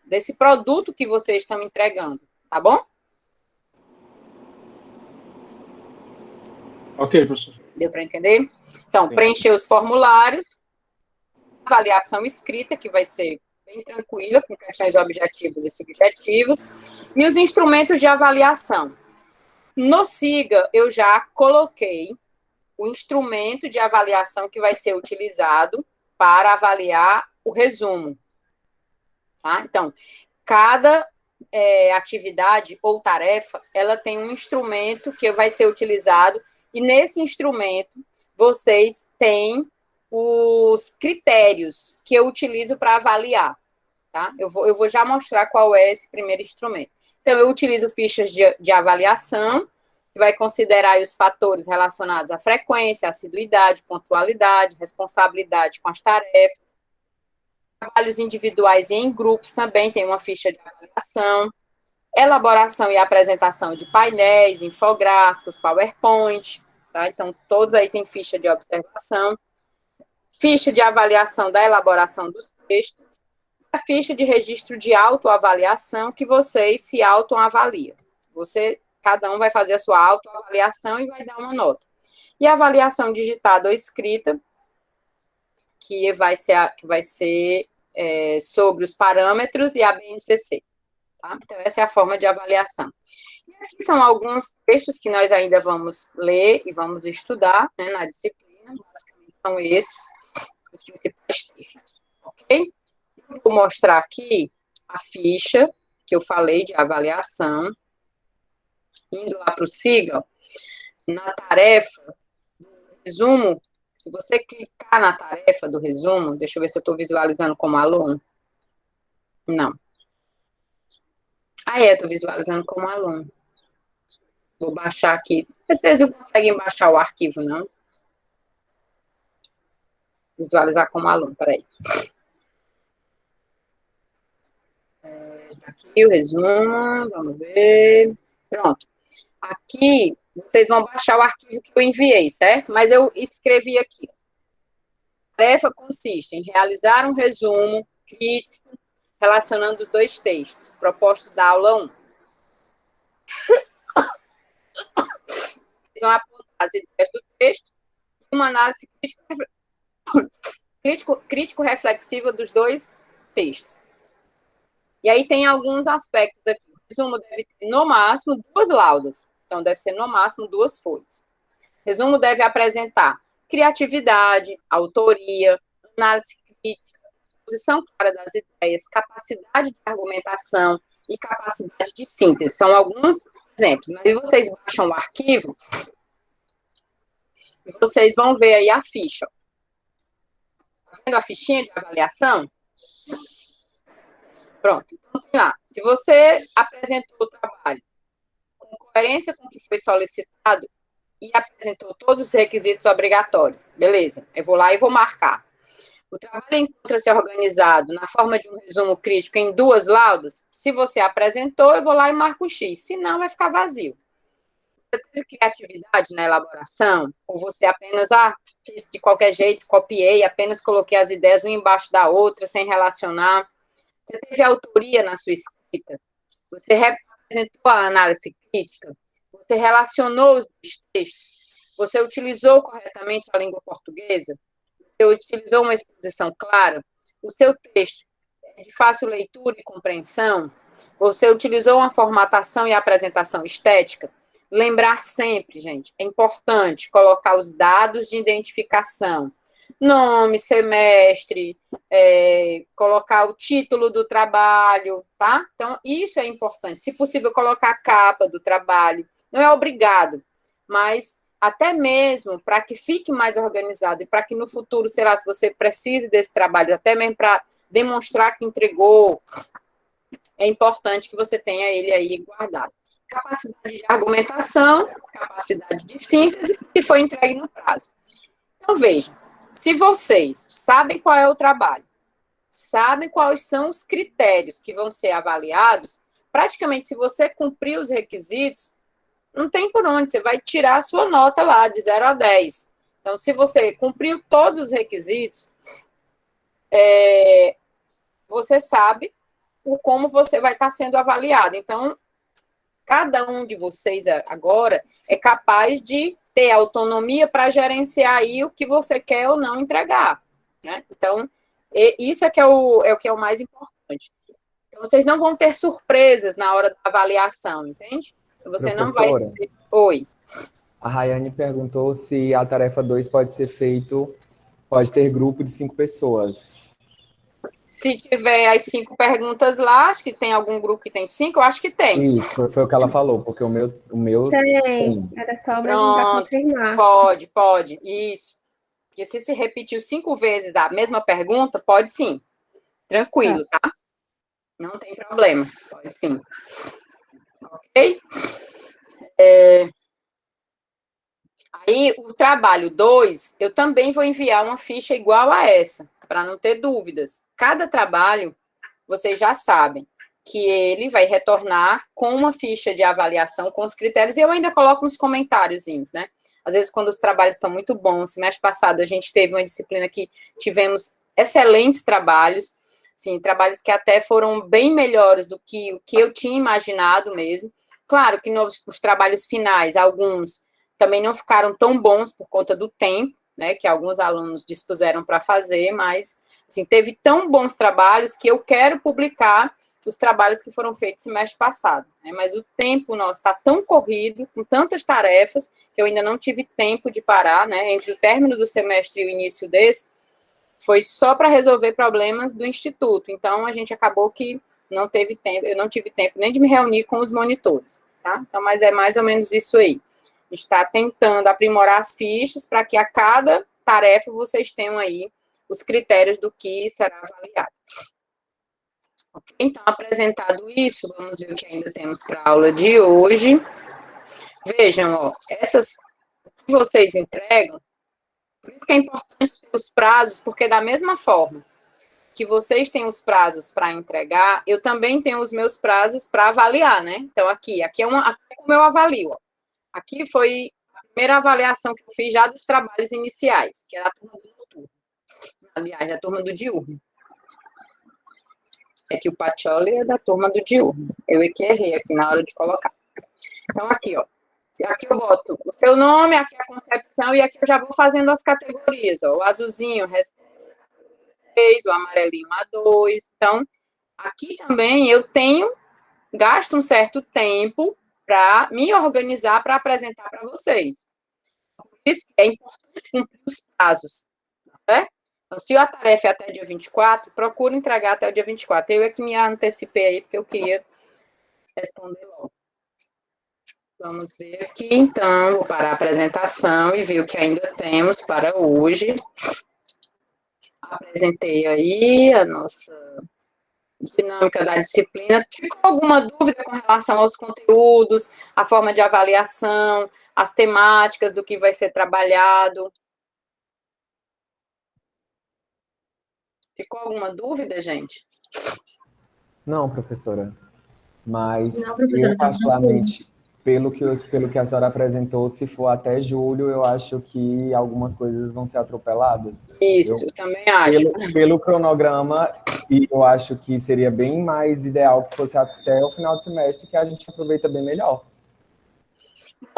desse produto que vocês estão entregando, tá bom? Ok, professor. Deu para entender? Então, Sim. preencher os formulários, avaliação escrita, que vai ser bem tranquila, com questões objetivas e subjetivas, e os instrumentos de avaliação. No SIGA, eu já coloquei o instrumento de avaliação que vai ser utilizado para avaliar o resumo. Tá? Então, cada atividade ou tarefa, ela tem um instrumento que vai ser utilizado, e nesse instrumento, vocês têm os critérios que eu utilizo para avaliar. Tá? Eu vou já mostrar qual é esse primeiro instrumento. Então, eu utilizo fichas de avaliação, que vai considerar os fatores relacionados à frequência, assiduidade, pontualidade, responsabilidade com as tarefas. Trabalhos individuais e em grupos também tem uma ficha de avaliação. Elaboração e apresentação de painéis, infográficos, PowerPoint. Tá? Então, todos aí têm ficha de observação. Ficha de avaliação da elaboração dos textos. A ficha de registro de autoavaliação, que vocês se autoavaliam. Cada um vai fazer a sua autoavaliação e vai dar uma nota. E a avaliação digitada ou escrita, que vai ser sobre os parâmetros e a BNCC. Tá? Então, essa é a forma de avaliação. E aqui são alguns textos que nós ainda vamos ler e vamos estudar, né, na disciplina. Basicamente, são esses os principais textos. Ok? Eu vou mostrar aqui a ficha que eu falei de avaliação. Indo lá para o SIGA, na tarefa do resumo, se você clicar na tarefa do resumo, deixa eu ver se eu estou visualizando como aluno. Não. Estou visualizando como aluno. Vou baixar aqui. Vocês não conseguem baixar o arquivo, não? Visualizar como aluno, peraí. Aqui o resumo, vamos ver. Pronto. Aqui, vocês vão baixar o arquivo que eu enviei, certo? Mas eu escrevi aqui. A tarefa consiste em realizar um resumo crítico relacionando os dois textos propostos da aula 1. Vocês vão apontar as ideias do texto e uma análise crítico-reflexiva dos dois textos. E aí tem alguns aspectos aqui. O resumo deve ter, no máximo, 2 laudas. Então, deve ser, no máximo, 2 folhas. O resumo deve apresentar criatividade, autoria, análise crítica, exposição clara das ideias, capacidade de argumentação e capacidade de síntese. São alguns exemplos. Mas vocês baixam o arquivo e vocês vão ver aí a ficha. Tá vendo a fichinha de avaliação? Pronto, então tem lá. Se você apresentou o trabalho com coerência com o que foi solicitado e apresentou todos os requisitos obrigatórios, beleza, eu vou lá e vou marcar. O trabalho encontra-se organizado na forma de um resumo crítico em 2 laudas. Se você apresentou, eu vou lá e marco o X, senão vai ficar vazio. Você teve criatividade na elaboração, ou você apenas, fiz de qualquer jeito, copiei, apenas coloquei as ideias uma embaixo da outra, sem relacionar. Você teve autoria na sua escrita, você representou a análise crítica, você relacionou os textos, você utilizou corretamente a língua portuguesa, você utilizou uma exposição clara, o seu texto é de fácil leitura e compreensão, você utilizou uma formatação e apresentação estética, lembrar sempre, gente, é importante colocar os dados de identificação, nome, semestre, colocar o título do trabalho, tá? Então, isso é importante. Se possível, colocar a capa do trabalho. Não é obrigado, mas até mesmo para que fique mais organizado e para que no futuro, sei lá, se você precise desse trabalho, até mesmo para demonstrar que entregou, é importante que você tenha ele aí guardado. Capacidade de argumentação, capacidade de síntese, e foi entregue no prazo. Então, vejam, se vocês sabem qual é o trabalho, sabem quais são os critérios que vão ser avaliados, praticamente, se você cumprir os requisitos, não tem por onde, você vai tirar a sua nota lá, de 0 a 10. Então, se você cumpriu todos os requisitos, você sabe como você vai estar sendo avaliado. Então, cada um de vocês agora é capaz de ter autonomia para gerenciar aí o que você quer ou não entregar, né? Então, isso é que é o que é o mais importante. Então, vocês não vão ter surpresas na hora da avaliação, entende? Você não vai... Oi. A Rayane perguntou se a tarefa 2 pode ter grupo de 5 pessoas. Se tiver as 5 perguntas lá, acho que tem algum grupo que tem 5, eu acho que tem. Isso, foi o que ela falou, porque o meu tem. Era só mesmo para confirmar. Pode, isso. Porque se repetiu 5 vezes a mesma pergunta, pode sim. Tranquilo, tá? Não tem problema, pode sim. Ok? Aí, o trabalho 2, eu também vou enviar uma ficha igual a essa, para não ter dúvidas. Cada trabalho, vocês já sabem que ele vai retornar com uma ficha de avaliação com os critérios, e eu ainda coloco uns comentáriozinhos, né? Às vezes, quando os trabalhos estão muito bons, semestre passado a gente teve uma disciplina que tivemos excelentes trabalhos, sim, trabalhos que até foram bem melhores do que o que eu tinha imaginado mesmo. Claro que os trabalhos finais, alguns também não ficaram tão bons por conta do tempo, né, que alguns alunos dispuseram para fazer, mas, assim, teve tão bons trabalhos que eu quero publicar os trabalhos que foram feitos semestre passado, né, mas o tempo nosso está tão corrido, com tantas tarefas, que eu ainda não tive tempo de parar, né, entre o término do semestre e o início desse, foi só para resolver problemas do instituto, então a gente acabou que não teve tempo, eu não tive tempo nem de me reunir com os monitores, tá? Então, mas é mais ou menos isso aí. A gente está tentando aprimorar as fichas para que a cada tarefa vocês tenham aí os critérios do que será avaliado. Okay? Então, apresentado isso, vamos ver o que ainda temos para a aula de hoje. Vejam, ó, essas que vocês entregam, por isso que é importante ter os prazos, porque da mesma forma que vocês têm os prazos para entregar, eu também tenho os meus prazos para avaliar, né? Então, aqui é como eu avalio, ó. Aqui foi a primeira avaliação que eu fiz já dos trabalhos iniciais, que era a turma do noturno. Aliás, a turma do diurno. É que o Pacioli é da turma do diurno. Eu é que errei aqui na hora de colocar. Então, aqui, ó. Aqui eu boto o seu nome, aqui a concepção, e aqui eu já vou fazendo as categorias, ó. O azulzinho, o amarelinho A2. Então, aqui também eu gasto um certo tempo para me organizar para apresentar para vocês. Por isso que é importante cumprir os prazos, certo? Então, se a tarefa é até dia 24, procure entregar até o dia 24. Eu é que me antecipei aí, porque eu queria responder logo. Vamos ver aqui, então, vou parar a apresentação e ver o que ainda temos para hoje. Apresentei aí a nossa dinâmica da disciplina. Ficou alguma dúvida com relação aos conteúdos, a forma de avaliação, as temáticas do que vai ser trabalhado? Ficou alguma dúvida, gente? Não, professora. Mas Não, professora, eu, particularmente, pelo que a senhora apresentou, se for até julho, eu acho que algumas coisas vão ser atropeladas. Isso, eu também acho. Pelo cronograma, e eu acho que seria bem mais ideal que fosse até o final do semestre, que a gente aproveita bem melhor.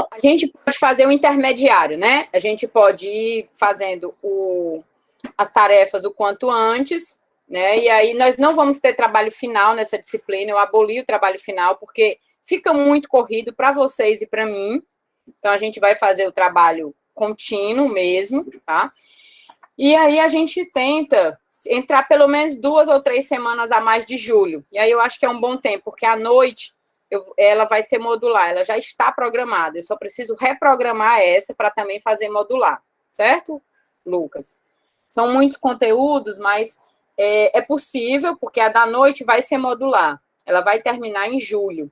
A gente pode fazer um intermediário, né? A gente pode ir fazendo as tarefas o quanto antes, né? E aí nós não vamos ter trabalho final nessa disciplina, eu aboli o trabalho final, porque fica muito corrido para vocês e para mim. Então, a gente vai fazer o trabalho contínuo mesmo, tá? E aí, a gente tenta entrar pelo menos 2 ou 3 semanas a mais de julho. E aí, eu acho que é um bom tempo, porque à noite, ela vai ser modular, ela já está programada. Eu só preciso reprogramar essa para também fazer modular, certo, Lucas? São muitos conteúdos, mas é possível, porque a da noite vai ser modular. Ela vai terminar em julho.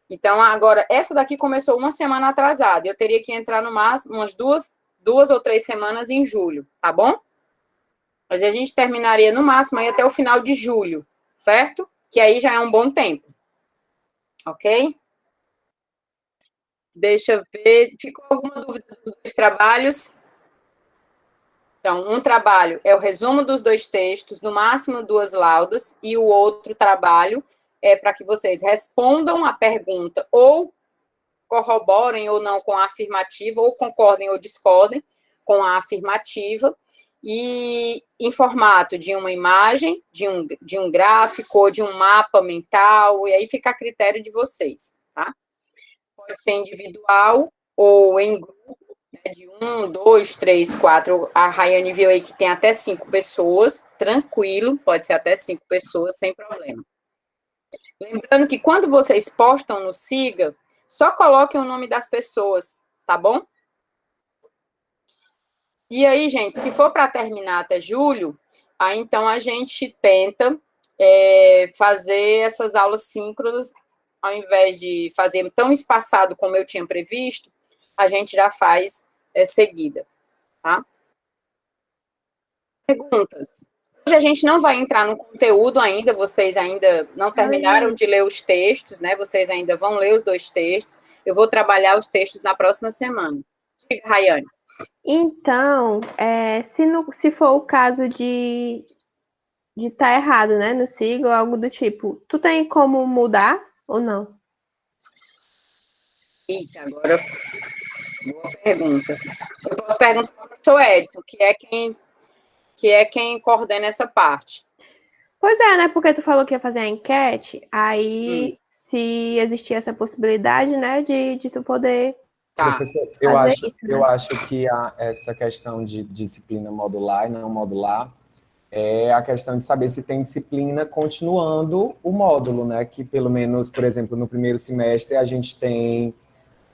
Então, agora, essa daqui começou uma semana atrasada. Eu teria que entrar no máximo umas 2 ou 3 semanas em julho, tá bom? Mas a gente terminaria no máximo aí até o final de julho, certo? Que aí já é um bom tempo. Ok? Deixa eu ver. Ficou alguma dúvida dos 2 trabalhos? Então, um trabalho é o resumo dos 2 textos, no máximo 2 laudas, e o outro trabalho é para que vocês respondam a pergunta ou corroborem ou não com a afirmativa, ou concordem ou discordem com a afirmativa, e em formato de uma imagem, de um gráfico, ou de um mapa mental, e aí fica a critério de vocês, tá? Pode ser individual ou em grupo, né, de 1, 2, 3, 4. A Rayane viu aí que tem até 5 pessoas, tranquilo, pode ser até 5 pessoas, sem problema. Lembrando que quando vocês postam no Siga, só coloquem o nome das pessoas, tá bom? E aí, gente, se for para terminar até julho, aí então a gente tenta fazer essas aulas síncronas, ao invés de fazer tão espaçado como eu tinha previsto, a gente já faz seguida, tá? Perguntas? Hoje a gente não vai entrar no conteúdo ainda, vocês ainda não terminaram de ler os textos, né? Vocês ainda vão ler os 2 textos. Eu vou trabalhar os textos na próxima semana. Diga, Rayane. Então, se for o caso de estar errado, né, no SIG ou algo do tipo, tu tem como mudar ou não? Eita, agora, boa pergunta. Eu posso perguntar para o professor Edson, que é quem coordena essa parte. Pois é, né, porque tu falou que ia fazer a enquete, aí se existia essa possibilidade, né, de tu poder... Tá. Professor, isso, eu né? acho que essa questão de disciplina modular e não modular é a questão de saber se tem disciplina continuando o módulo, né? Que pelo menos, por exemplo, no primeiro semestre a gente tem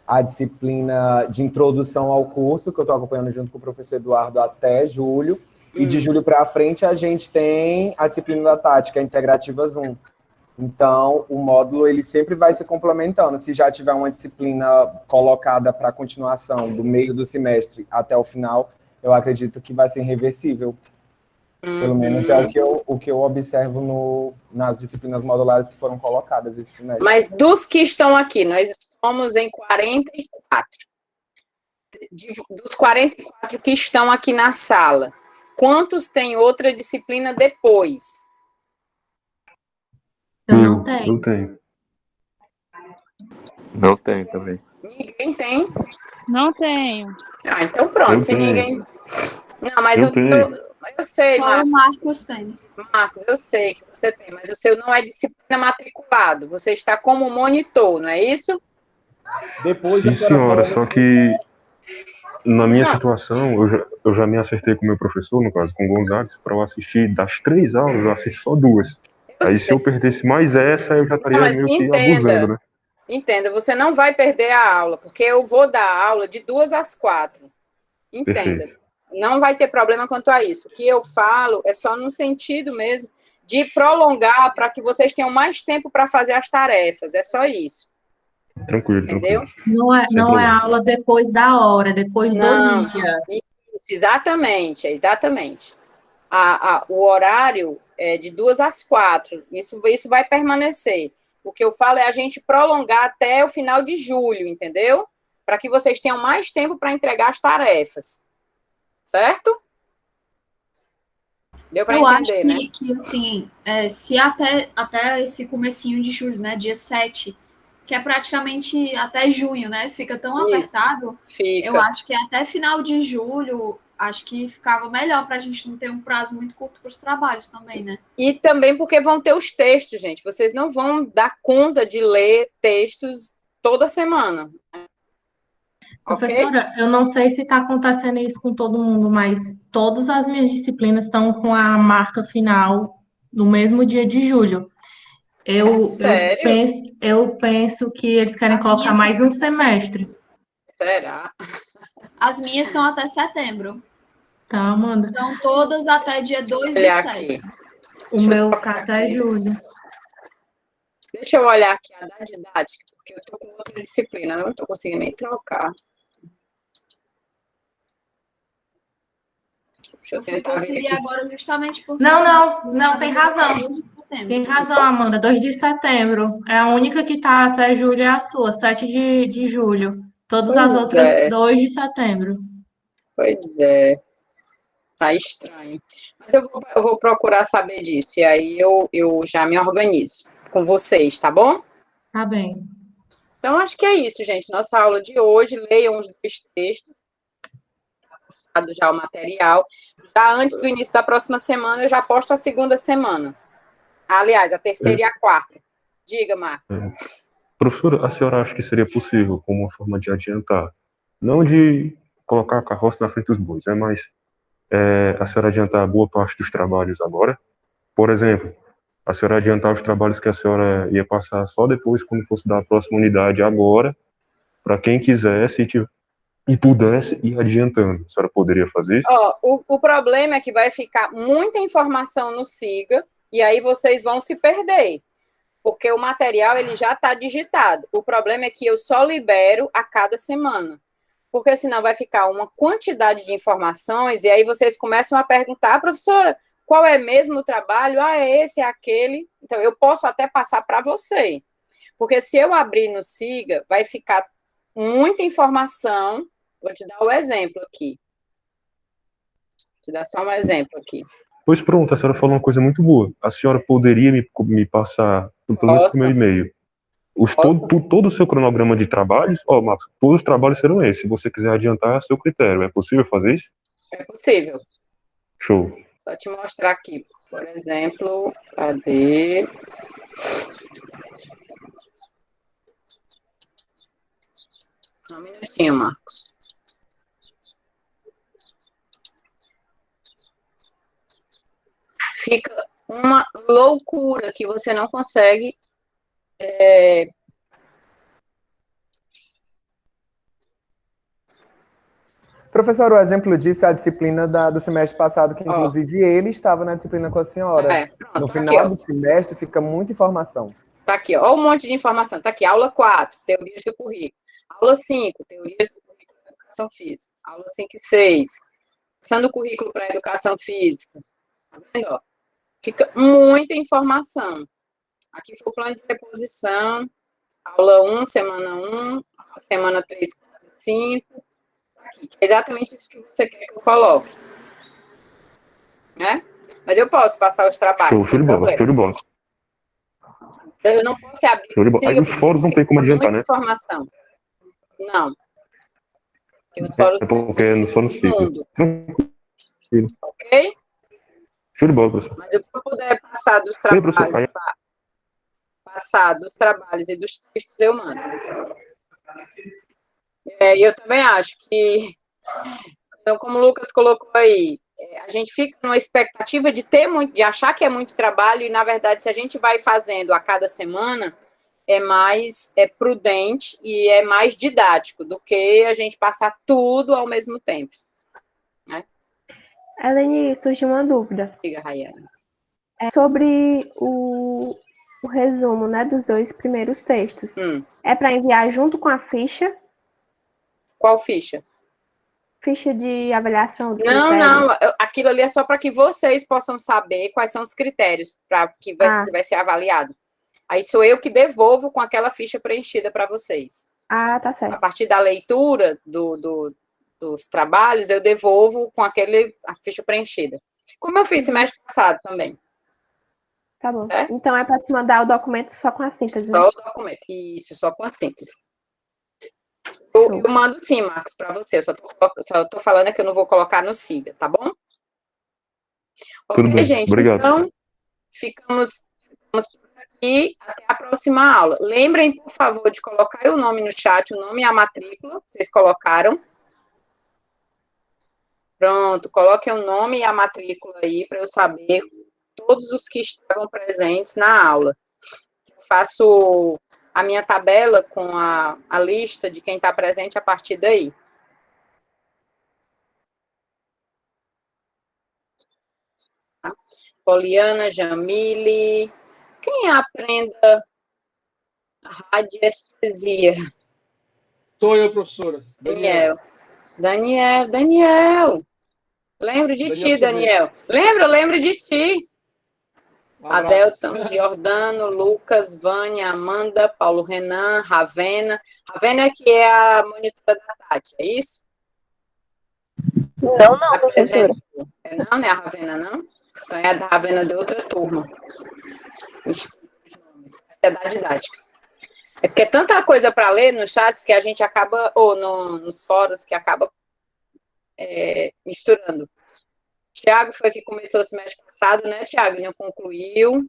a disciplina de introdução ao curso, que eu estou acompanhando junto com o professor Eduardo até julho, e de julho para frente a gente tem a disciplina da tática integrativas 1. Então, o módulo ele sempre vai se complementando. Se já tiver uma disciplina colocada para continuação do meio do semestre até o final, eu acredito que vai ser irreversível. Pelo menos é o que eu observo nas disciplinas modulares que foram colocadas esse semestre. Mas dos que estão aqui, nós somos em 44. Dos 44 que estão aqui na sala, quantos têm outra disciplina depois? Eu não tenho. Eu tenho. Não tem também. Ninguém tem? Não tenho. Ah, então pronto, se ninguém... Não, mas eu sei, Só o Marcos tem. Marcos, eu sei que você tem, mas o seu não é disciplina matriculado, você está como monitor, não é isso? Depois Sim, senhora, só que na minha situação, eu já me acertei com o meu professor, no caso, com o Gonzalez, para eu assistir das 3 aulas, eu assisto só 2. Aí se eu perdesse mais essa, eu já estaria meio que abusando, né? Entenda, você não vai perder a aula, porque eu vou dar aula de 2 às 4. Entenda. Perfeito. Não vai ter problema quanto a isso. O que eu falo é só no sentido mesmo de prolongar para que vocês tenham mais tempo para fazer as tarefas. É só isso. Tranquilo, entendeu? Não é aula depois da hora, depois do dia. Isso, exatamente, exatamente. O horário é de 2 às 4. Isso vai permanecer. O que eu falo é a gente prolongar até o final de julho, entendeu? Para que vocês tenham mais tempo para entregar as tarefas. Certo? Deu para entender, né? Eu acho que assim, se até esse comecinho de julho, né, dia 7, que é praticamente até junho, né, fica tão apertado, fica. Eu acho que até final de julho Acho que ficava melhor para a gente não ter um prazo muito curto para os trabalhos também, né? E também porque vão ter os textos, gente. Vocês não vão dar conta de ler textos toda semana. Professora, Ok? eu não sei se está acontecendo isso com todo mundo, mas todas as minhas disciplinas estão com a marca final no mesmo dia de julho. Sério? Eu penso que eles querem As colocar minhas mais estão um até semestre. Será? As minhas estão até setembro. Tá, Amanda? Estão todas até dia 2 do Olhar 7. aqui. O meu tá até julho. Deixa eu olhar aqui a da didática, porque eu estou com outra disciplina, não estou conseguindo nem trocar. Deixa eu Eu fui tentar ver conferir aqui. agora justamente porque... Não, tem razão. Tem razão, Amanda. 2 de setembro. É a única que tá até julho, é a sua, 7 de julho. Todas as Pois outras, é. 2 de setembro. Pois é. Tá estranho. Mas eu vou procurar saber disso. E aí eu já me organizo com vocês, tá bom? Tá bem. Então, acho que é isso, gente. Nossa aula de hoje. Leiam os 2 textos. Postado já o material. Já antes do início da próxima semana, eu já posto a segunda semana. Aliás, a terceira e a quarta. Diga, Marcos. Professora, a senhora acha que seria possível, como uma forma de adiantar, não de colocar a carroça na frente dos bois, mas a senhora adiantar boa parte dos trabalhos agora? Por exemplo, a senhora adiantar os trabalhos que a senhora ia passar só depois, quando fosse dar a próxima unidade agora, para quem quisesse e pudesse ir adiantando. A senhora poderia fazer isso? O problema é que vai ficar muita informação no SIGA e aí vocês vão se perder, porque o material ele já está digitado. O problema é que eu só libero a cada semana, porque senão vai ficar uma quantidade de informações e aí vocês começam a perguntar, professora, qual é mesmo o trabalho? É esse, é aquele. Então, eu posso até passar para você, porque se eu abrir no SIGA, vai ficar muita informação. Vou te dar o exemplo aqui. Vou te dar só um exemplo aqui. Pois pronto, a senhora falou uma coisa muito boa. A senhora poderia me passar, pelo menos por meu e-mail, todo o seu cronograma de trabalhos? Marcos, todos os trabalhos serão esses. Se você quiser adiantar, é seu critério. É possível fazer isso? É possível. Show. Só te mostrar aqui, por exemplo, cadê? Só um minutinho, Marcos. Fica uma loucura que você não consegue Professor, o exemplo disso é a disciplina do semestre passado, que inclusive ele estava na disciplina com a senhora. Pronto, no final do semestre fica muita informação. Tá aqui, ó, um monte de informação. Tá aqui, aula 4, teorias do currículo. Aula 5, teorias do currículo para educação física. Aula 5 e 6, questão do currículo para educação física. Tá vendo, ó? Fica muita informação. Aqui foi o plano de reposição. Aula 1, semana 1, semana 3, 4, 5. Aqui, é exatamente isso que você quer que eu coloque. Né? Mas eu posso passar os trabalhos. Show de bola, show de bola. Eu não posso abrir. Aí os fóruns não tem como adiantar, né? Informação. Não. Porque os fóruns porque é só no ciclo. Ok? Show de bola, professor. Mas eu vou poder passar dos trabalhos e dos textos, eu mando. E eu também acho que, então, como o Lucas colocou aí, a gente fica numa expectativa de ter muito, de achar que é muito trabalho, e na verdade, se a gente vai fazendo a cada semana, é mais prudente e é mais didático do que a gente passar tudo ao mesmo tempo. Né? Eleni, surgiu uma dúvida. Diga, Rayana. Sobre o resumo, né, dos 2 primeiros textos. É para enviar junto com a ficha? Qual ficha? Ficha de avaliação dos critérios. Não, aquilo ali é só para que vocês possam saber quais são os critérios para que vai ser avaliado. Aí sou eu que devolvo com aquela ficha preenchida para vocês. Tá certo. A partir da leitura dos trabalhos, eu devolvo com a ficha preenchida. Como eu fiz semestre passado também. Tá bom. Certo? Então é para te mandar o documento só com a síntese. Só o documento, isso, só com a síntese. Eu mando sim, Marcos, para você. Eu só tô falando é que eu não vou colocar no Siga, tá bom? Tudo Ok, bem, gente? obrigado. Então, ficamos por aqui. Até a próxima aula. Lembrem, por favor, de colocar aí o nome no chat, o nome e a matrícula. Vocês colocaram? Pronto, coloquem o nome e a matrícula aí para eu saber todos os que estavam presentes na aula. Eu faço a minha tabela com a lista de quem está presente a partir daí. Tá? Poliana, Jamile, quem aprenda radiestesia? Sou eu, professora. Daniel. Lembro de ti, Daniel. Lembro de ti. Adelton, Giordano, Lucas, Vânia, Amanda, Paulo Renan, Ravena. Ravena que é a monitora da Tati, é isso? Não, professora. Não é a Ravena, não? Então é a da Ravena de outra turma. É da didática. É porque é tanta coisa para ler nos chats que a gente acaba, ou nos fóruns, que acaba misturando. Tiago foi que começou o semestre passado, né, Tiago? Não concluiu.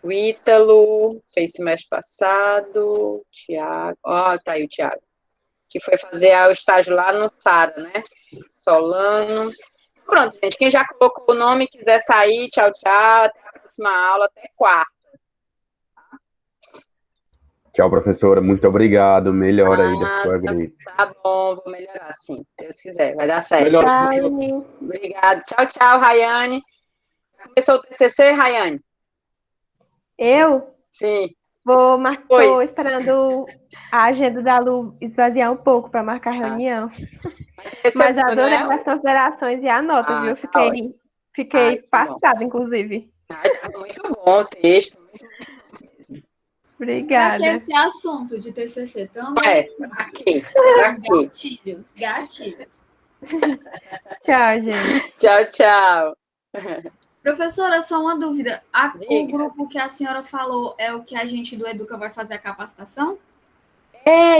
O Ítalo fez semestre passado. Tiago, tá aí o Tiago. Que foi fazer o estágio lá no Sara, né? Solano. Pronto, gente. Quem já colocou o nome, quiser sair, tchau, tchau. Até a próxima aula, até quarta. Tchau, professora. Muito obrigado. Melhora aí da sua grade. Tá bom, vou melhorar, sim. Se Deus quiser, vai dar certo. Obrigada. Tchau, Rayane. Começou o TCC, Rayane? Eu? Sim. Tô esperando a agenda da Lu esvaziar um pouco para marcar reunião. Mas adorei as considerações e a nota, viu? Fiquei passada, inclusive. Muito bom o texto. Obrigada. Para que esse assunto de TCC também? Aqui. Gatilhos. Tchau, gente. Tchau. Professora, só uma dúvida. O grupo que a senhora falou é o que a gente do Educa vai fazer a capacitação? É,